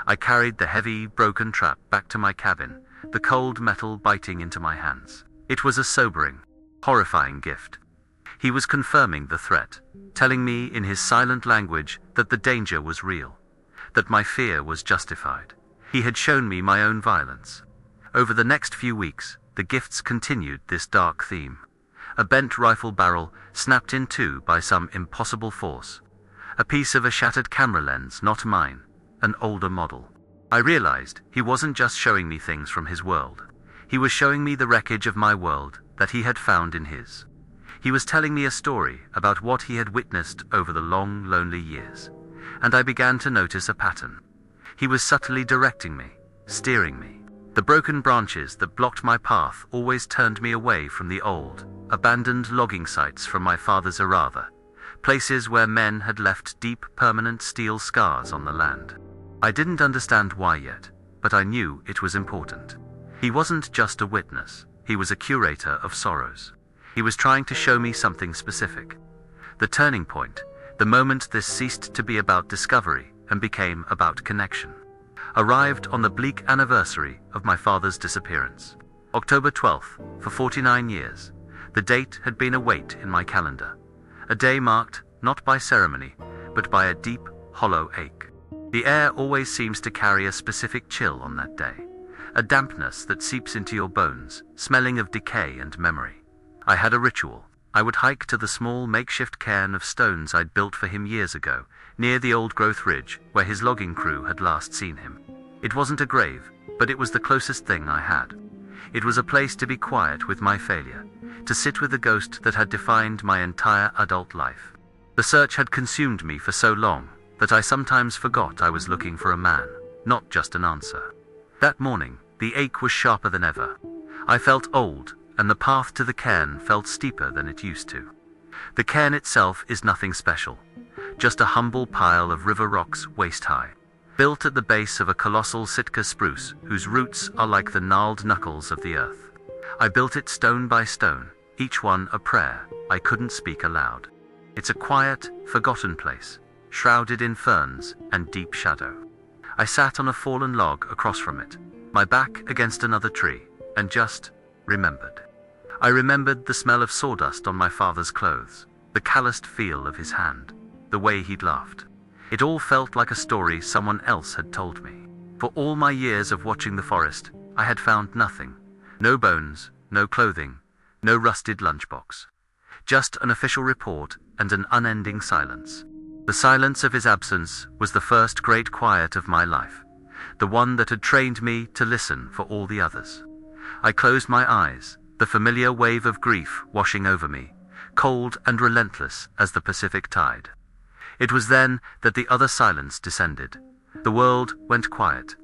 I carried the heavy, broken trap back to my cabin, the cold metal biting into my hands. It was a sobering, horrifying gift. He was confirming the threat, telling me in his silent language that the danger was real, that my fear was justified. He had shown me my own violence. Over the next few weeks, the gifts continued this dark theme. A bent rifle barrel snapped in two by some impossible force. A piece of a shattered camera lens, not mine, an older model. I realized he wasn't just showing me things from his world. He was showing me the wreckage of my world that he had found in his. He was telling me a story about what he had witnessed over the long, lonely years, and I began to notice a pattern. He was subtly directing me, steering me. The broken branches that blocked my path always turned me away from the old, abandoned logging sites from my father's Arava, places where men had left deep, permanent steel scars on the land. I didn't understand why yet, but I knew it was important. He wasn't just a witness, he was a curator of sorrows. He was trying to show me something specific. The turning point, the moment this ceased to be about discovery and became about connection, arrived on the bleak anniversary of my father's disappearance. October 12th, for 49 years, the date had been a weight in my calendar. A day marked not by ceremony, but by a deep, hollow ache. The air always seems to carry a specific chill on that day, a dampness that seeps into your bones, smelling of decay and memory. I had a ritual. I would hike to the small makeshift cairn of stones I'd built for him years ago, near the old-growth ridge where his logging crew had last seen him. It wasn't a grave, but it was the closest thing I had. It was a place to be quiet with my failure, to sit with the ghost that had defined my entire adult life. The search had consumed me for so long that I sometimes forgot I was looking for a man, not just an answer. That morning, the ache was sharper than ever. I felt old, and the path to the cairn felt steeper than it used to. The cairn itself is nothing special, just a humble pile of river rocks waist-high, built at the base of a colossal Sitka spruce whose roots are like the gnarled knuckles of the earth. I built it stone by stone, each one a prayer I couldn't speak aloud. It's a quiet, forgotten place, shrouded in ferns and deep shadow. I sat on a fallen log across from it, my back against another tree, and just remembered. I remembered the smell of sawdust on my father's clothes, the calloused feel of his hand, the way he'd laughed. It all felt like a story someone else had told me. For all my years of watching the forest, I had found nothing. No bones, no clothing, no rusted lunchbox. Just an official report and an unending silence. The silence of his absence was the first great quiet of my life, the one that had trained me to listen for all the others. I closed my eyes, the familiar wave of grief washing over me, cold and relentless as the Pacific tide. It was then that the other silence descended. The world went quiet.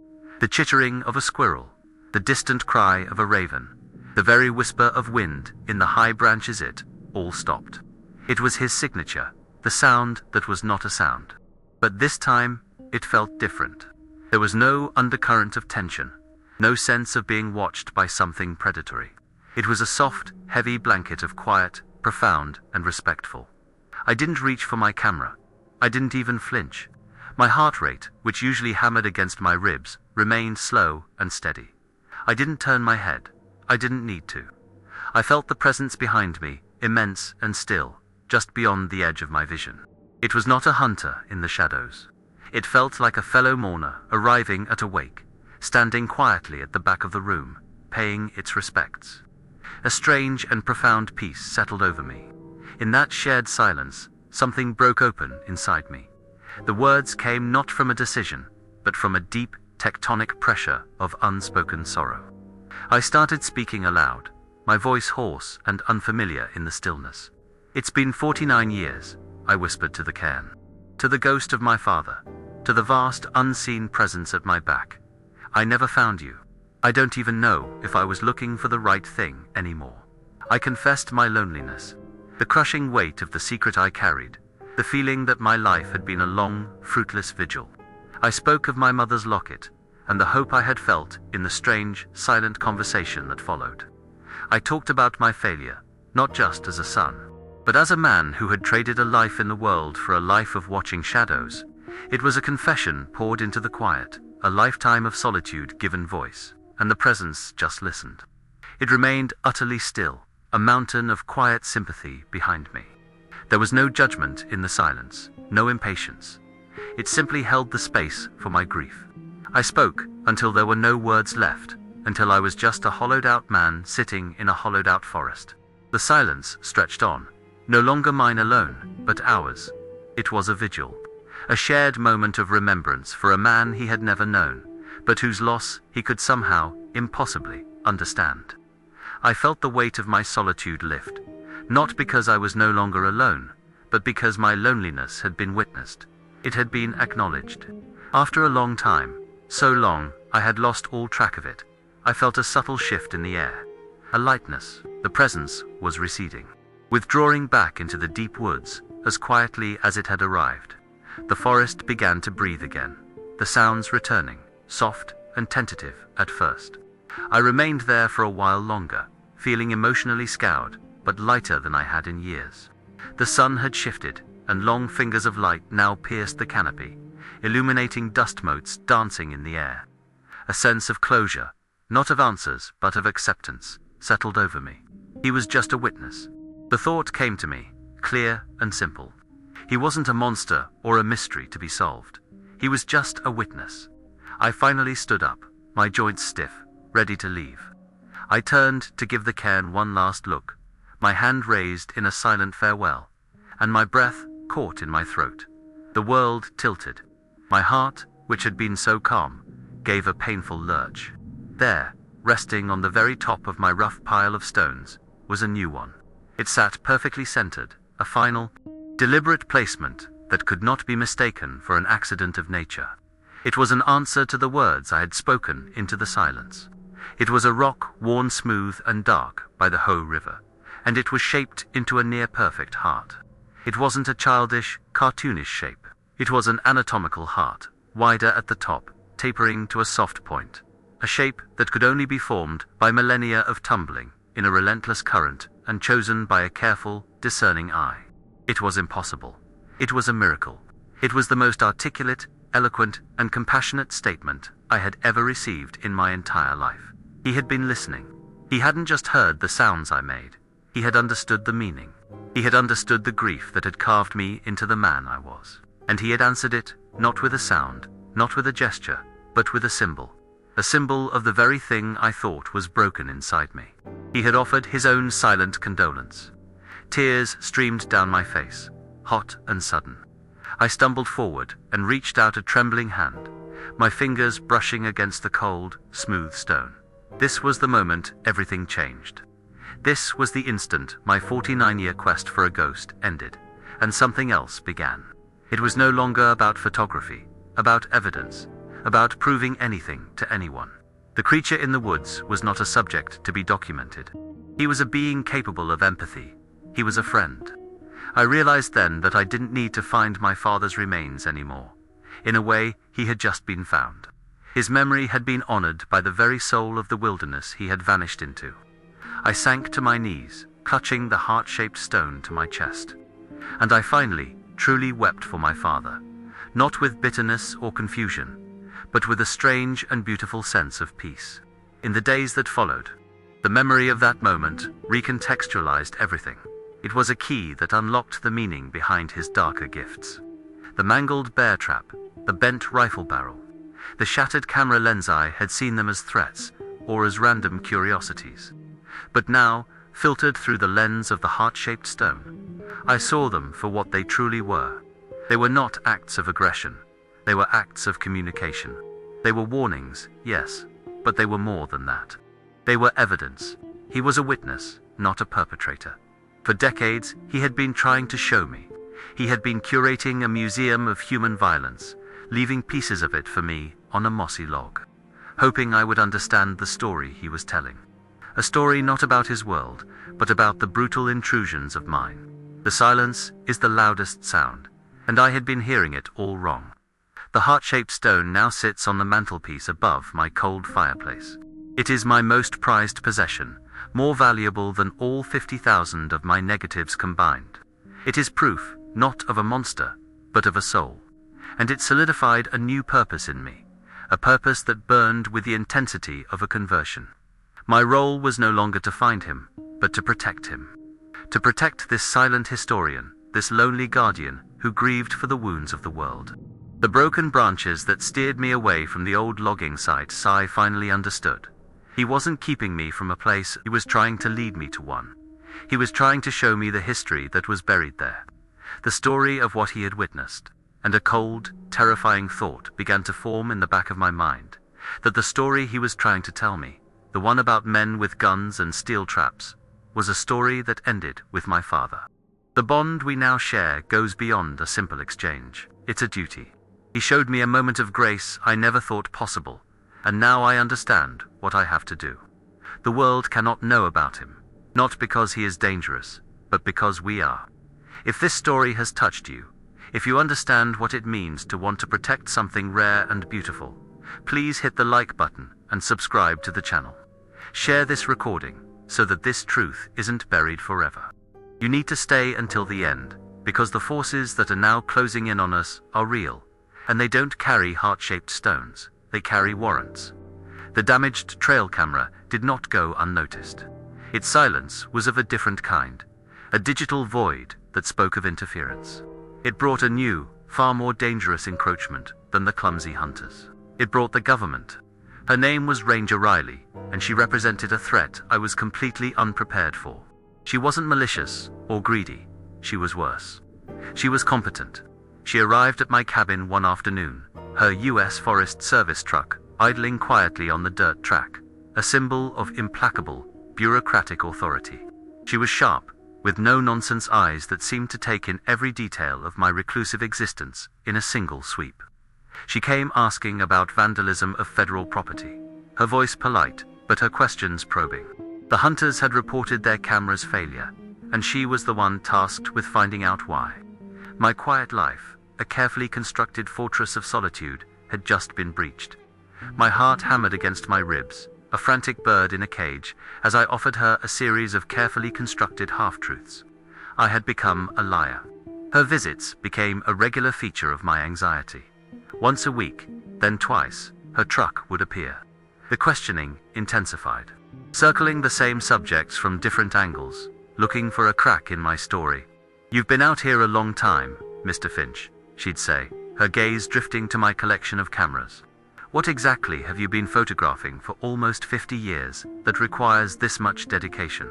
The chittering of a squirrel, the distant cry of a raven, the very whisper of wind in the high branches, it all stopped. It was his signature, the sound that was not a sound. But this time, it felt different. There was no undercurrent of tension, no sense of being watched by something predatory. It was a soft, heavy blanket of quiet, profound, and respectful. I didn't reach for my camera. I didn't even flinch. My heart rate, which usually hammered against my ribs, remained slow and steady. I didn't turn my head. I didn't need to. I felt the presence behind me, immense and still, just beyond the edge of my vision. It was not a hunter in the shadows. It felt like a fellow mourner arriving at a wake, standing quietly at the back of the room, paying its respects. A strange and profound peace settled over me. In that shared silence, something broke open inside me. The words came not from a decision, but from a deep, tectonic pressure of unspoken sorrow. I started speaking aloud, my voice hoarse and unfamiliar in the stillness. "It's been 49 years, I whispered to the cairn. To the ghost of my father, to the vast unseen presence at my back. I never found you. I don't even know if I was looking for the right thing anymore. I confessed my loneliness, the crushing weight of the secret I carried, the feeling that my life had been a long, fruitless vigil. I spoke of my mother's locket, and the hope I had felt in the strange, silent conversation that followed. I talked about my failure, not just as a son, but as a man who had traded a life in the world for a life of watching shadows. It was a confession poured into the quiet, a lifetime of solitude given voice, and the presence just listened. It remained utterly still, a mountain of quiet sympathy behind me. There was no judgment in the silence, no impatience. It simply held the space for my grief. I spoke until there were no words left, until I was just a hollowed-out man sitting in a hollowed-out forest. The silence stretched on, no longer mine alone, but ours. It was a vigil, a shared moment of remembrance for a man he had never known, but whose loss he could somehow, impossibly, understand. I felt the weight of my solitude lift, not because I was no longer alone, but because my loneliness had been witnessed. It had been acknowledged. After a long time, so long I had lost all track of it, I felt a subtle shift in the air. A lightness, the presence was receding, withdrawing back into the deep woods, as quietly as it had arrived. The forest began to breathe again, the sounds returning, soft and tentative at first. I remained there for a while longer, feeling emotionally scoured, but lighter than I had in years. The sun had shifted, and long fingers of light now pierced the canopy, illuminating dust motes dancing in the air. A sense of closure, not of answers but of acceptance, settled over me. He was just a witness. The thought came to me, clear and simple. He wasn't a monster or a mystery to be solved. He was just a witness. I finally stood up, my joints stiff, ready to leave. I turned to give the cairn one last look, my hand raised in a silent farewell, and my breath caught in my throat. The world tilted. My heart, which had been so calm, gave a painful lurch. There, resting on the very top of my rough pile of stones, was a new one. It sat perfectly centered, a final, deliberate placement that could not be mistaken for an accident of nature. It was an answer to the words I had spoken into the silence. It was a rock worn smooth and dark by the Ho River, and it was shaped into a near-perfect heart. It wasn't a childish, cartoonish shape. It was an anatomical heart, wider at the top, tapering to a soft point. A shape that could only be formed by millennia of tumbling in a relentless current and chosen by a careful, discerning eye. It was impossible. It was a miracle. It was the most articulate, eloquent, and compassionate statement I had ever received in my entire life. He had been listening. He hadn't just heard the sounds I made. He had understood the meaning. He had understood the grief that had carved me into the man I was. And he had answered it, not with a sound, not with a gesture, but with a symbol. A symbol of the very thing I thought was broken inside me. He had offered his own silent condolence. Tears streamed down my face, hot and sudden. I stumbled forward and reached out a trembling hand, my fingers brushing against the cold, smooth stone. This was the moment everything changed. This was the instant my 49-year quest for a ghost ended, and something else began. It was no longer about photography, about evidence, about proving anything to anyone. The creature in the woods was not a subject to be documented. He was a being capable of empathy. He was a friend. I realized then that I didn't need to find my father's remains anymore. In a way, he had just been found. His memory had been honored by the very soul of the wilderness he had vanished into. I sank to my knees, clutching the heart-shaped stone to my chest. And I finally, truly wept for my father, not with bitterness or confusion, but with a strange and beautiful sense of peace. In the days that followed, the memory of that moment recontextualized everything. It was a key that unlocked the meaning behind his darker gifts. The mangled bear trap, the bent rifle barrel, the shattered camera lens. I had seen them as threats or as random curiosities. But now, filtered through the lens of the heart-shaped stone, I saw them for what they truly were. They were not acts of aggression. They were acts of communication. They were warnings, yes, but they were more than that. They were evidence. He was a witness, not a perpetrator. For decades, he had been trying to show me. He had been curating a museum of human violence, leaving pieces of it for me on a mossy log, hoping I would understand the story he was telling. A story not about his world, but about the brutal intrusions of mine. The silence is the loudest sound, and I had been hearing it all wrong. The heart-shaped stone now sits on the mantelpiece above my cold fireplace. It is my most prized possession, more valuable than all 50,000 of my negatives combined. It is proof, not of a monster, but of a soul. And it solidified a new purpose in me, a purpose that burned with the intensity of a conversion. My role was no longer to find him, but to protect him. To protect this silent historian, this lonely guardian who grieved for the wounds of the world. The broken branches that steered me away from the old logging site, Sai finally understood. He wasn't keeping me from a place, he was trying to lead me to one. He was trying to show me the history that was buried there, the story of what he had witnessed. And a cold, terrifying thought began to form in the back of my mind, that the story he was trying to tell me, the one about men with guns and steel traps, was a story that ended with my father. The bond we now share goes beyond a simple exchange. It's a duty. He showed me a moment of grace I never thought possible, and now I understand what I have to do. The world cannot know about him, not because he is dangerous, but because we are. If this story has touched you, if you understand what it means to want to protect something rare and beautiful, please hit the like button and subscribe to the channel. Share this recording so that this truth isn't buried forever. You need to stay until the end, because the forces that are now closing in on us are real, and they don't carry heart-shaped stones, they carry warrants. The damaged trail camera did not go unnoticed. Its silence was of a different kind, a digital void that spoke of interference. It brought a new, far more dangerous encroachment than the clumsy hunters. It brought the government. Her name was Ranger Riley, and she represented a threat I was completely unprepared for. She wasn't malicious or greedy. She was worse. She was competent. She arrived at my cabin one afternoon, her U.S. Forest Service truck idling quietly on the dirt track, a symbol of implacable, bureaucratic authority. She was sharp, with no-nonsense eyes that seemed to take in every detail of my reclusive existence in a single sweep. She came asking about vandalism of federal property, her voice polite, but her questions probing. The hunters had reported their camera's failure, and she was the one tasked with finding out why. My quiet life, a carefully constructed fortress of solitude, had just been breached. My heart hammered against my ribs, a frantic bird in a cage, as I offered her a series of carefully constructed half-truths. I had become a liar. Her visits became a regular feature of my anxiety. Once a week, then twice, her truck would appear. The questioning intensified, circling the same subjects from different angles, looking for a crack in my story. "You've been out here a long time, Mr. Finch," she'd say, her gaze drifting to my collection of cameras. "What exactly have you been photographing for almost 50 years that requires this much dedication?"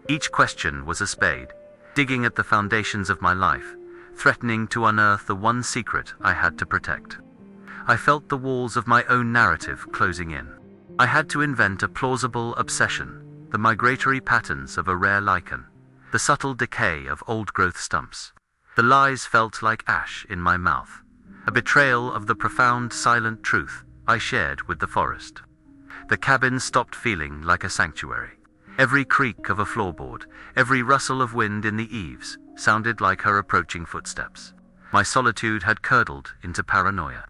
Each question was a spade, digging at the foundations of my life, threatening to unearth the one secret I had to protect. I felt the walls of my own narrative closing in. I had to invent a plausible obsession, the migratory patterns of a rare lichen, the subtle decay of old-growth stumps. The lies felt like ash in my mouth, a betrayal of the profound silent truth I shared with the forest. The cabin stopped feeling like a sanctuary. Every creak of a floorboard, every rustle of wind in the eaves, sounded like her approaching footsteps. My solitude had curdled into paranoia.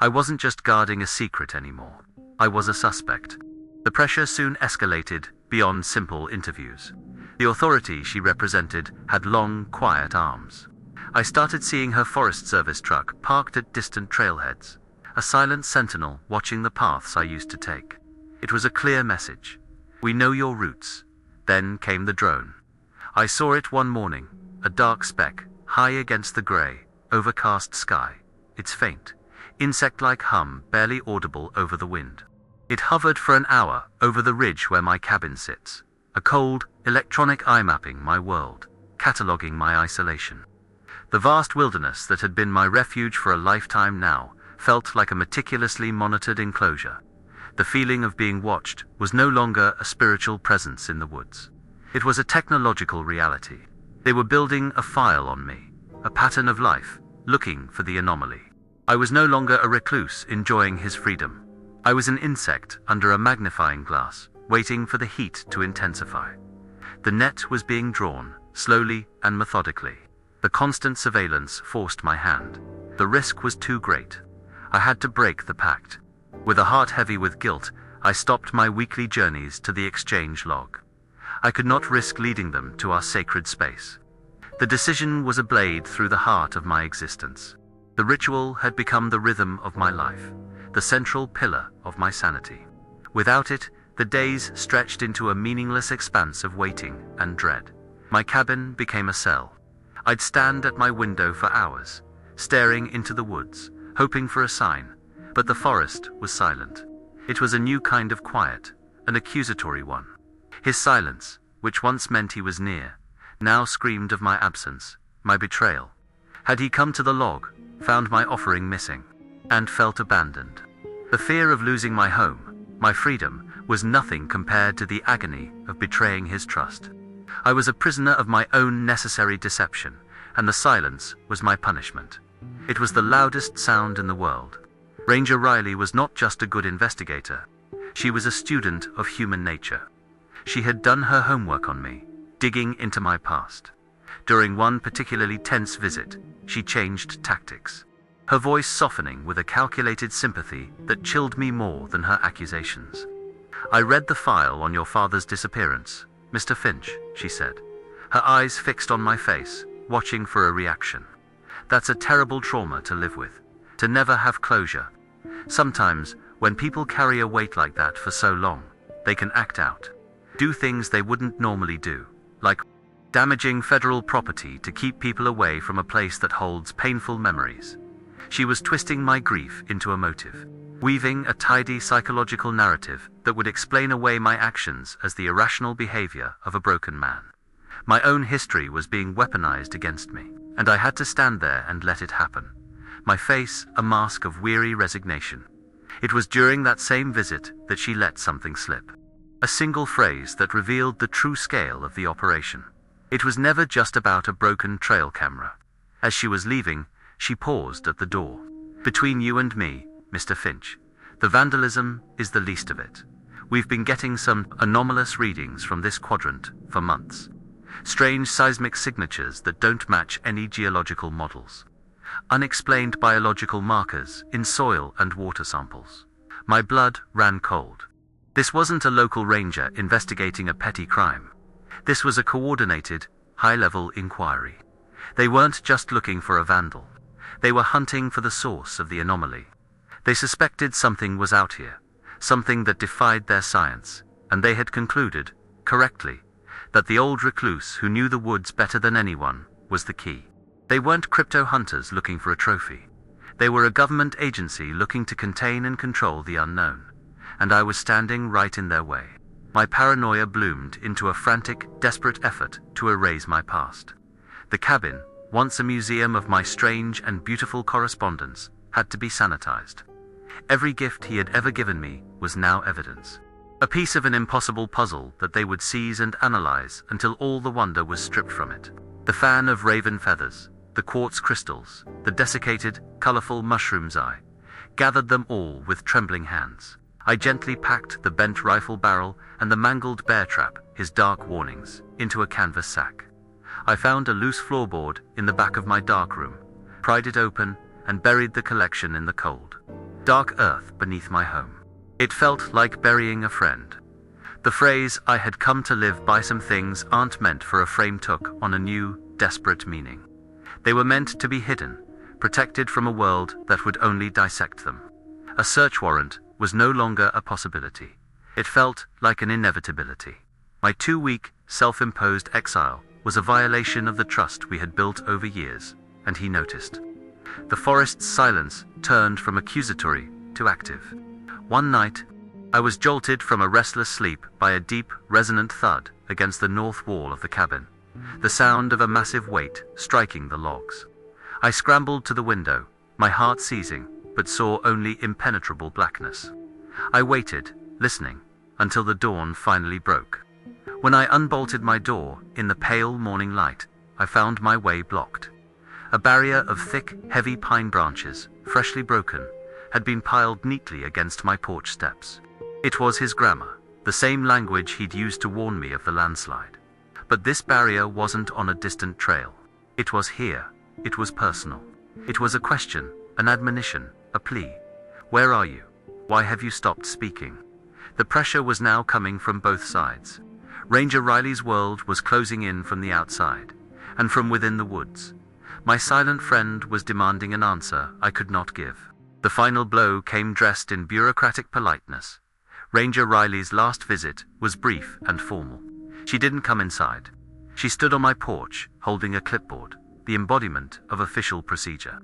I wasn't just guarding a secret anymore. I was a suspect. The pressure soon escalated beyond simple interviews. The authority she represented had long, quiet arms. I started seeing her Forest Service truck parked at distant trailheads, a silent sentinel watching the paths I used to take. It was a clear message. "We know your routes." Then came the drone. I saw it one morning, a dark speck, high against the grey, overcast sky. Its faint, insect-like hum barely audible over the wind. It hovered for an hour over the ridge where my cabin sits, a cold, electronic eye mapping my world, cataloguing my isolation. The vast wilderness that had been my refuge for a lifetime now felt like a meticulously monitored enclosure. The feeling of being watched was no longer a spiritual presence in the woods. It was a technological reality. They were building a file on me, a pattern of life, looking for the anomaly. I was no longer a recluse enjoying his freedom. I was an insect under a magnifying glass, waiting for the heat to intensify. The net was being drawn, slowly and methodically. The constant surveillance forced my hand. The risk was too great. I had to break the pact. With a heart heavy with guilt, I stopped my weekly journeys to the exchange log. I could not risk leading them to our sacred space. The decision was a blade through the heart of my existence. The ritual had become the rhythm of my life, the central pillar of my sanity. Without it, the days stretched into a meaningless expanse of waiting and dread. My cabin became a cell. I'd stand at my window for hours, staring into the woods, hoping for a sign, but the forest was silent. It was a new kind of quiet, an accusatory one. His silence, which once meant he was near, now screamed of my absence, my betrayal. Had he come to the log, found my offering missing, and felt abandoned? The fear of losing my home, my freedom, was nothing compared to the agony of betraying his trust. I was a prisoner of my own necessary deception, and the silence was my punishment. It was the loudest sound in the world. Ranger Riley was not just a good investigator. She was a student of human nature. She had done her homework on me, digging into my past. During one particularly tense visit, she changed tactics, her voice softening with a calculated sympathy that chilled me more than her accusations. "I read the file on your father's disappearance, Mr. Finch," she said, her eyes fixed on my face, watching for a reaction. "That's a terrible trauma to live with, to never have closure. Sometimes, when people carry a weight like that for so long, they can act out, do things they wouldn't normally do, like damaging federal property to keep people away from a place that holds painful memories." She was twisting my grief into a motive, weaving a tidy psychological narrative that would explain away my actions as the irrational behavior of a broken man. My own history was being weaponized against me, and I had to stand there and let it happen, my face a mask of weary resignation. It was during that same visit that she let something slip. A single phrase that revealed the true scale of the operation. It was never just about a broken trail camera. As she was leaving, she paused at the door. "Between you and me, Mr. Finch, the vandalism is the least of it. We've been getting some anomalous readings from this quadrant for months. Strange seismic signatures that don't match any geological models. Unexplained biological markers in soil and water samples." My blood ran cold. This wasn't a local ranger investigating a petty crime. This was a coordinated, high-level inquiry. They weren't just looking for a vandal. They were hunting for the source of the anomaly. They suspected something was out here, something that defied their science, and they had concluded, correctly, that the old recluse who knew the woods better than anyone was the key. They weren't crypto hunters looking for a trophy. They were a government agency looking to contain and control the unknown, and I was standing right in their way. My paranoia bloomed into a frantic, desperate effort to erase my past. The cabin, once a museum of my strange and beautiful correspondence, had to be sanitized. Every gift he had ever given me was now evidence. A piece of an impossible puzzle that they would seize and analyze until all the wonder was stripped from it. The fan of raven feathers, the quartz crystals, the desiccated, colorful mushroom's eye, gathered them all with trembling hands. I gently packed the bent rifle barrel and the mangled bear trap, his dark warnings, into a canvas sack. I found a loose floorboard in the back of my darkroom, pried it open, and buried the collection in the cold, dark earth beneath my home. It felt like burying a friend. The phrase "I had come to live by some things aren't meant for a frame" took on a new, desperate meaning. They were meant to be hidden, protected from a world that would only dissect them. A search warrant was no longer a possibility. It felt like an inevitability. My 2-week, self-imposed exile was a violation of the trust we had built over years, and he noticed. The forest's silence turned from accusatory to active. One night, I was jolted from a restless sleep by a deep, resonant thud against the north wall of the cabin, the sound of a massive weight striking the logs. I scrambled to the window, my heart seizing, but saw only impenetrable blackness. I waited, listening, until the dawn finally broke. When I unbolted my door in the pale morning light, I found my way blocked. A barrier of thick, heavy pine branches, freshly broken, had been piled neatly against my porch steps. It was his grammar, the same language he'd used to warn me of the landslide. But this barrier wasn't on a distant trail. It was here. It was personal. It was a question, an admonition, a plea. "Where are you? Why have you stopped speaking?" The pressure was now coming from both sides. Ranger Riley's world was closing in from the outside, and from within the woods. My silent friend was demanding an answer I could not give. The final blow came dressed in bureaucratic politeness. Ranger Riley's last visit was brief and formal. She didn't come inside. She stood on my porch, holding a clipboard, the embodiment of official procedure.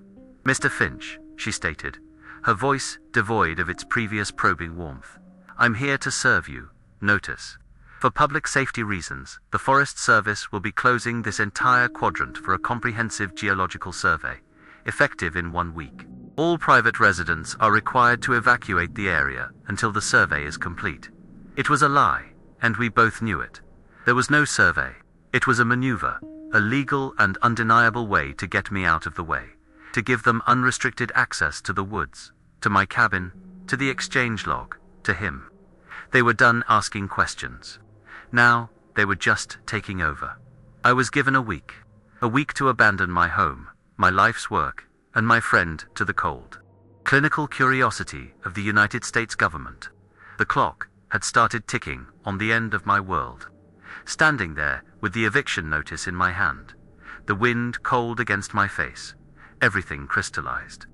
"Mr. Finch," she stated, her voice devoid of its previous probing warmth, "I'm here to serve you. Notice. For public safety reasons, the Forest Service will be closing this entire quadrant for a comprehensive geological survey, effective in 1 week. All private residents are required to evacuate the area until the survey is complete." It was a lie, and we both knew it. There was no survey. It was a maneuver, a legal and undeniable way to get me out of the way, to give them unrestricted access to the woods, to my cabin, to the exchange log, to him. They were done asking questions. Now, they were just taking over. I was given a week to abandon my home, my life's work, and my friend to the cold. Clinical curiosity of the United States government. The clock had started ticking on the end of my world. Standing there with the eviction notice in my hand, the wind cold against my face, everything crystallized.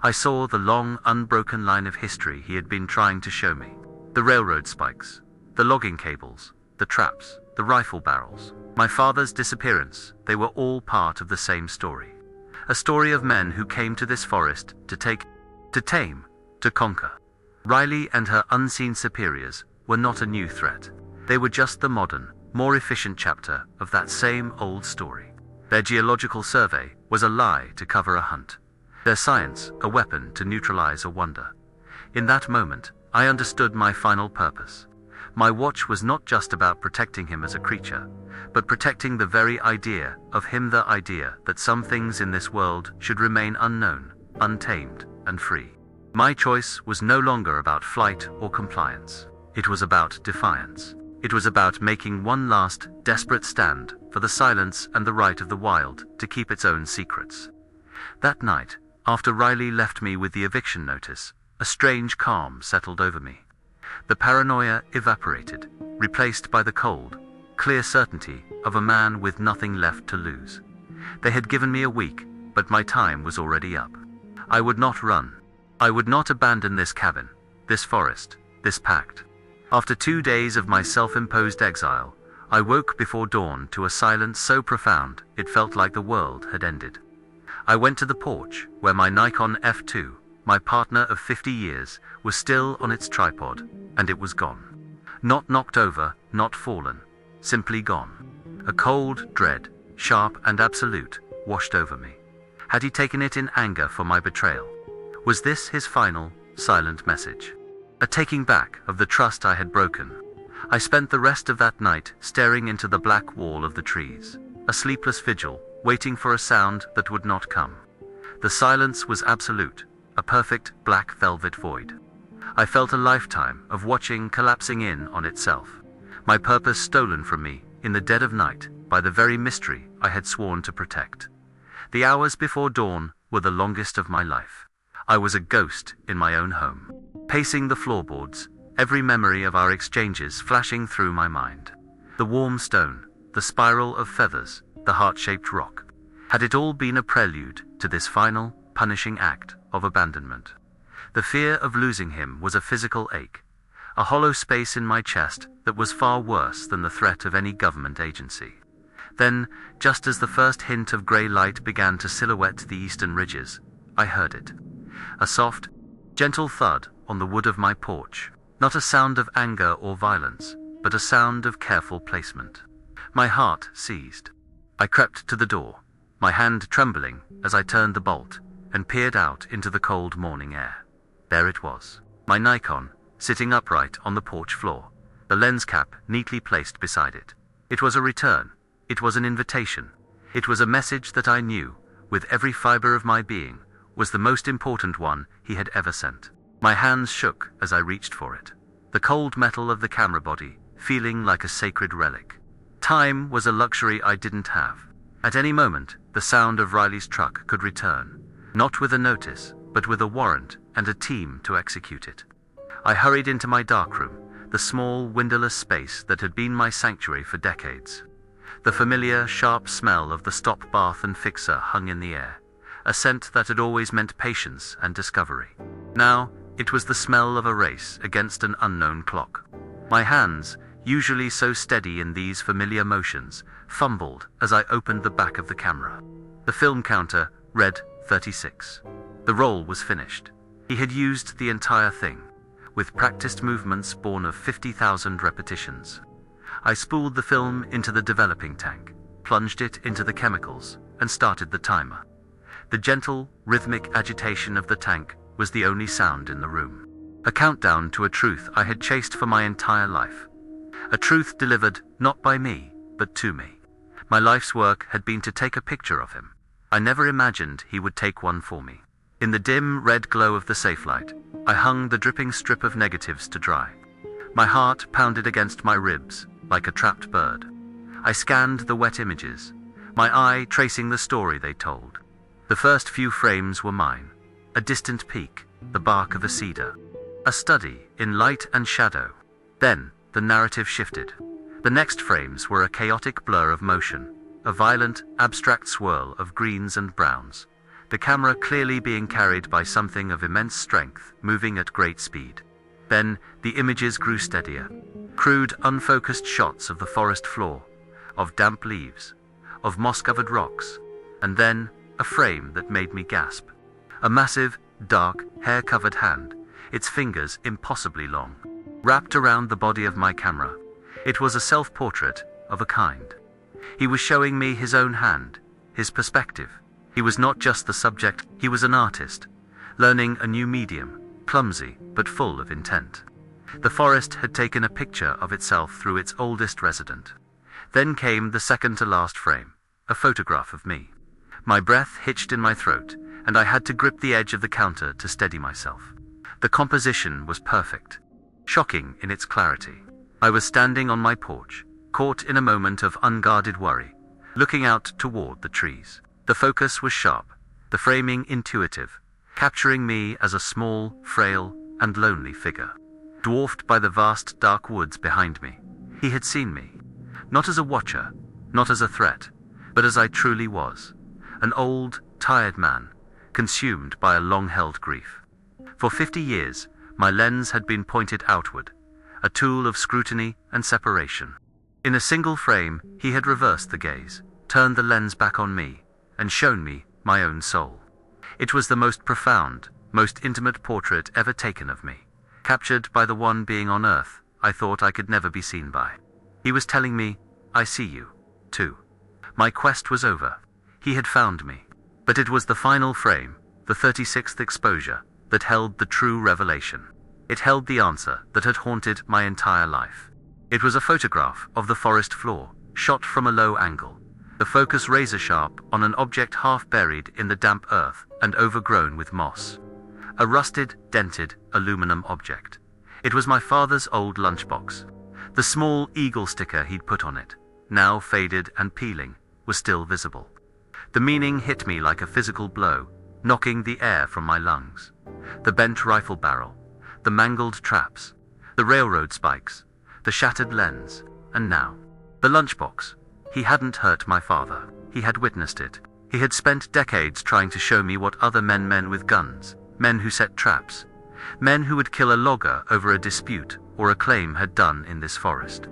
I saw the long, unbroken line of history he had been trying to show me. The railroad spikes, the logging cables, the traps, the rifle barrels, my father's disappearance, they were all part of the same story. A story of men who came to this forest to tame, to conquer. Riley and her unseen superiors were not a new threat. They were just the modern, more efficient chapter of that same old story. Their geological survey was a lie to cover a hunt. Their science a weapon to neutralize a wonder. In that moment, I understood my final purpose. My watch was not just about protecting him as a creature, but protecting the very idea of him, the idea that some things in this world should remain unknown, untamed, and free. My choice was no longer about flight or compliance. It was about defiance. It was about making one last, desperate stand for the silence and the right of the wild to keep its own secrets. That night, after Riley left me with the eviction notice, a strange calm settled over me. The paranoia evaporated, replaced by the cold, clear certainty of a man with nothing left to lose. They had given me a week, but my time was already up. I would not run. I would not abandon this cabin, this forest, this pact. After 2 days of my self-imposed exile, I woke before dawn to a silence so profound it felt like the world had ended. I went to the porch, where my Nikon F2, my partner of 50 years, was still on its tripod, and it was gone. Not knocked over, not fallen, simply gone. A cold dread, sharp and absolute, washed over me. Had he taken it in anger for my betrayal? Was this his final, silent message? A taking back of the trust I had broken. I spent the rest of that night staring into the black wall of the trees, a sleepless vigil, waiting for a sound that would not come. The silence was absolute, a perfect black velvet void. I felt a lifetime of watching collapsing in on itself, my purpose stolen from me in the dead of night by the very mystery I had sworn to protect. The hours before dawn were the longest of my life. I was a ghost in my own home, pacing the floorboards, every memory of our exchanges flashing through my mind. The warm stone, the spiral of feathers, the heart-shaped rock. Had it all been a prelude to this final, punishing act of abandonment? The fear of losing him was a physical ache, a hollow space in my chest that was far worse than the threat of any government agency. Then, just as the first hint of grey light began to silhouette the eastern ridges, I heard it. A soft, gentle thud on the wood of my porch. Not a sound of anger or violence, but a sound of careful placement. My heart seized. I crept to the door, my hand trembling as I turned the bolt and peered out into the cold morning air. There it was, my Nikon, sitting upright on the porch floor, the lens cap neatly placed beside it. It was a return. It was an invitation. It was a message that I knew, with every fiber of my being, was the most important one he had ever sent. My hands shook as I reached for it, the cold metal of the camera body feeling like a sacred relic. Time was a luxury I didn't have. At any moment, the sound of Riley's truck could return, not with a notice, but with a warrant and a team to execute it. I hurried into my darkroom, the small, windowless space that had been my sanctuary for decades. The familiar, sharp smell of the stop bath and fixer hung in the air, a scent that had always meant patience and discovery. Now, it was the smell of a race against an unknown clock. My hands, usually so steady in these familiar motions, fumbled as I opened the back of the camera. The film counter read 36. The roll was finished. He had used the entire thing, with practiced movements born of 50,000 repetitions. I spooled the film into the developing tank, plunged it into the chemicals, and started the timer. The gentle, rhythmic agitation of the tank was the only sound in the room. A countdown to a truth I had chased for my entire life. A truth delivered not by me, but to me. My life's work had been to take a picture of him. I never imagined he would take one for me. In the dim red glow of the safe light, I hung the dripping strip of negatives to dry. My heart pounded against my ribs like a trapped bird. I scanned the wet images, my eye tracing the story they told. The first few frames were mine, a distant peak, the bark of a cedar, a study in light and shadow. Then the narrative shifted. The next frames were a chaotic blur of motion, a violent, abstract swirl of greens and browns, the camera clearly being carried by something of immense strength, moving at great speed. Then the images grew steadier, crude, unfocused shots of the forest floor, of damp leaves, of moss-covered rocks, and then a frame that made me gasp. A massive, dark, hair-covered hand, its fingers impossibly long, wrapped around the body of my camera. It was a self-portrait, of a kind. He was showing me his own hand, his perspective. He was not just the subject, he was an artist, learning a new medium, clumsy but full of intent. The forest had taken a picture of itself through its oldest resident. Then came the second to last frame, a photograph of me. My breath hitched in my throat, and I had to grip the edge of the counter to steady myself. The composition was perfect, shocking in its clarity. I was standing on my porch, caught in a moment of unguarded worry, looking out toward the trees. The focus was sharp, the framing intuitive, capturing me as a small, frail, and lonely figure, dwarfed by the vast dark woods behind me. He had seen me, not as a watcher, not as a threat, but as I truly was, an old, tired man, consumed by a long-held grief. For 50 years, my lens had been pointed outward, a tool of scrutiny and separation. In a single frame, he had reversed the gaze, turned the lens back on me, and shown me my own soul. It was the most profound, most intimate portrait ever taken of me, captured by the one being on earth I thought I could never be seen by. He was telling me, I see you, too. My quest was over. He had found me. But it was the final frame, the 36th exposure, that held the true revelation. It held the answer that had haunted my entire life. It was a photograph of the forest floor, shot from a low angle, the focus razor-sharp on an object half buried in the damp earth and overgrown with moss. A rusted, dented, aluminum object. It was my father's old lunchbox. The small eagle sticker he'd put on it, now faded and peeling, was still visible. The meaning hit me like a physical blow, knocking the air from my lungs. The bent rifle barrel, the mangled traps, the railroad spikes, the shattered lens, and now, the lunchbox. He hadn't hurt my father. He had witnessed it. He had spent decades trying to show me what other men with guns, men who set traps, men who would kill a logger over a dispute or a claim had done in this forest.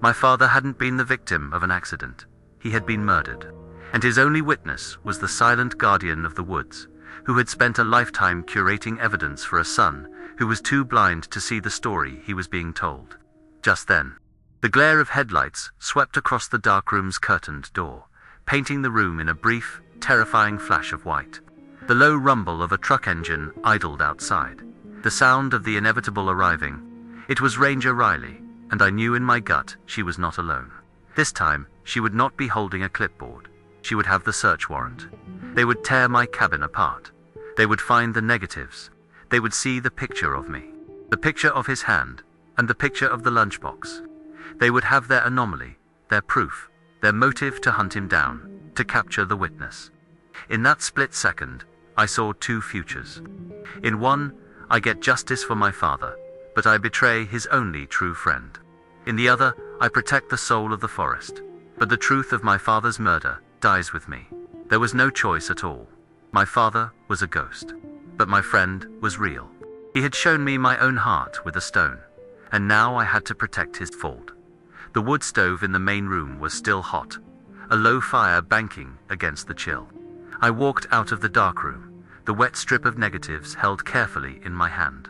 My father hadn't been the victim of an accident. He had been murdered. And his only witness was the silent guardian of the woods, who had spent a lifetime curating evidence for a son who was too blind to see the story he was being told. Just then, the glare of headlights swept across the dark room's curtained door, painting the room in a brief, terrifying flash of white. The low rumble of a truck engine idled outside, the sound of the inevitable arriving. It was Ranger Riley, and I knew in my gut she was not alone. This time, she would not be holding a clipboard. She would have the search warrant. They would tear my cabin apart. They would find the negatives. They would see the picture of me, the picture of his hand, and the picture of the lunchbox. They would have their anomaly, their proof, their motive to hunt him down, to capture the witness. In that split second, I saw two futures. In one, I get justice for my father, but I betray his only true friend. In the other, I protect the soul of the forest, but the truth of my father's murder dies with me. There was no choice at all. My father was a ghost, but my friend was real. He had shown me my own heart with a stone, and now I had to protect his fault. The wood stove in the main room was still hot, a low fire banking against the chill. I walked out of the dark room, the wet strip of negatives held carefully in my hand.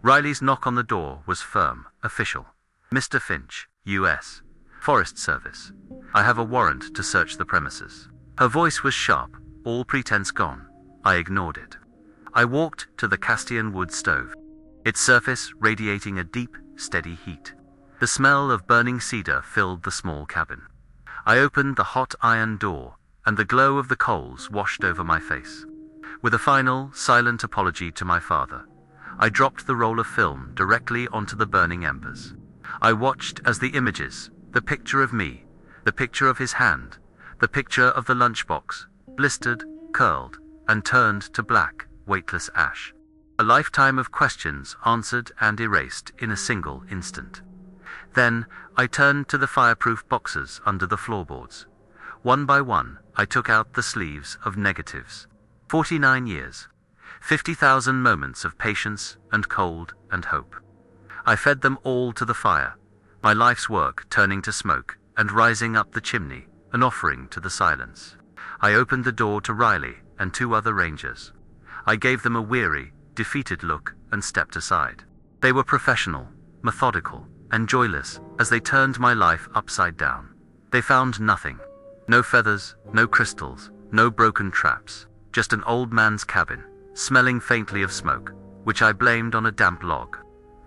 Riley's knock on the door was firm, official. Mr. Finch, U.S. Forest Service. I have a warrant to search the premises. Her voice was sharp, all pretense gone. I ignored it. I walked to the Castian wood stove, its surface radiating a deep, steady heat. The smell of burning cedar filled the small cabin. I opened the hot iron door, and the glow of the coals washed over my face. With a final, silent apology to my father, I dropped the roll of film directly onto the burning embers. I watched as the images, the picture of me, the picture of his hand, the picture of the lunchbox, blistered, curled, and turned to black, weightless ash. A lifetime of questions answered and erased in a single instant. Then, I turned to the fireproof boxes under the floorboards. One by one, I took out the sleeves of negatives. 49 years. 50,000 moments of patience and cold and hope. I fed them all to the fire, my life's work turning to smoke and rising up the chimney, an offering to the silence. I opened the door to Riley and two other rangers. I gave them a weary, defeated look and stepped aside. They were professional, methodical, and joyless as they turned my life upside down. They found nothing. No feathers, no crystals, no broken traps. Just an old man's cabin, smelling faintly of smoke, which I blamed on a damp log.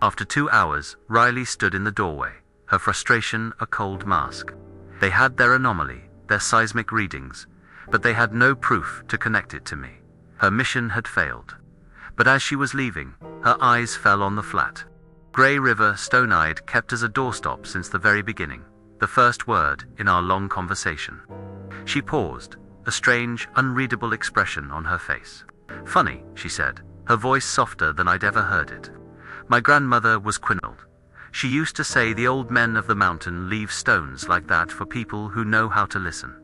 After 2 hours, Riley stood in the doorway, her frustration a cold mask. They had their anomaly, their seismic readings, but they had no proof to connect it to me. Her mission had failed. But as she was leaving, her eyes fell on the flat. Grey River, stone-eyed, kept as a doorstop since the very beginning, the first word in our long conversation. She paused, a strange, unreadable expression on her face. "Funny," she said, her voice softer than I'd ever heard it. "My grandmother was quinelled. She used to say the old men of the mountain leave stones like that for people who know how to listen."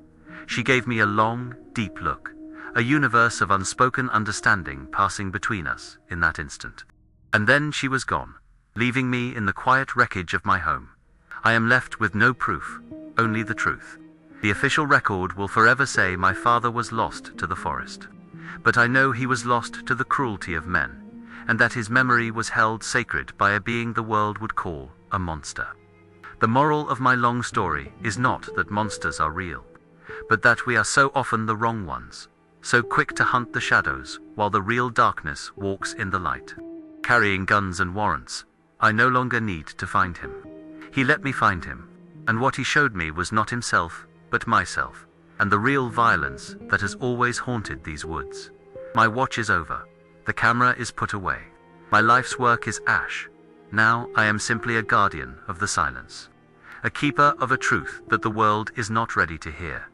She gave me a long, deep look, a universe of unspoken understanding passing between us in that instant. And then she was gone, leaving me in the quiet wreckage of my home. I am left with no proof, only the truth. The official record will forever say my father was lost to the forest. But I know he was lost to the cruelty of men, and that his memory was held sacred by a being the world would call a monster. The moral of my long story is not that monsters are real, but that we are so often the wrong ones, so quick to hunt the shadows while the real darkness walks in the light. Carrying guns and warrants, I no longer need to find him. He let me find him, and what he showed me was not himself, but myself, and the real violence that has always haunted these woods. My watch is over. The camera is put away. My life's work is ash. Now I am simply a guardian of the silence. A keeper of a truth that the world is not ready to hear.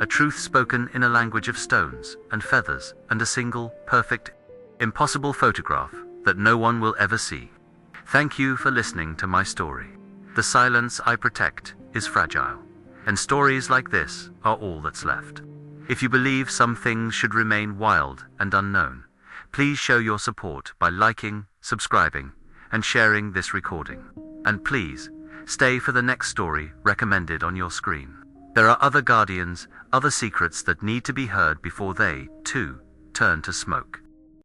A truth spoken in a language of stones and feathers and a single, perfect, impossible photograph that no one will ever see. Thank you for listening to my story. The silence I protect is fragile, and stories like this are all that's left. If you believe some things should remain wild and unknown, please show your support by liking, subscribing, and sharing this recording. And please, stay for the next story recommended on your screen. There are other guardians, other secrets that need to be heard before they, too, turn to smoke.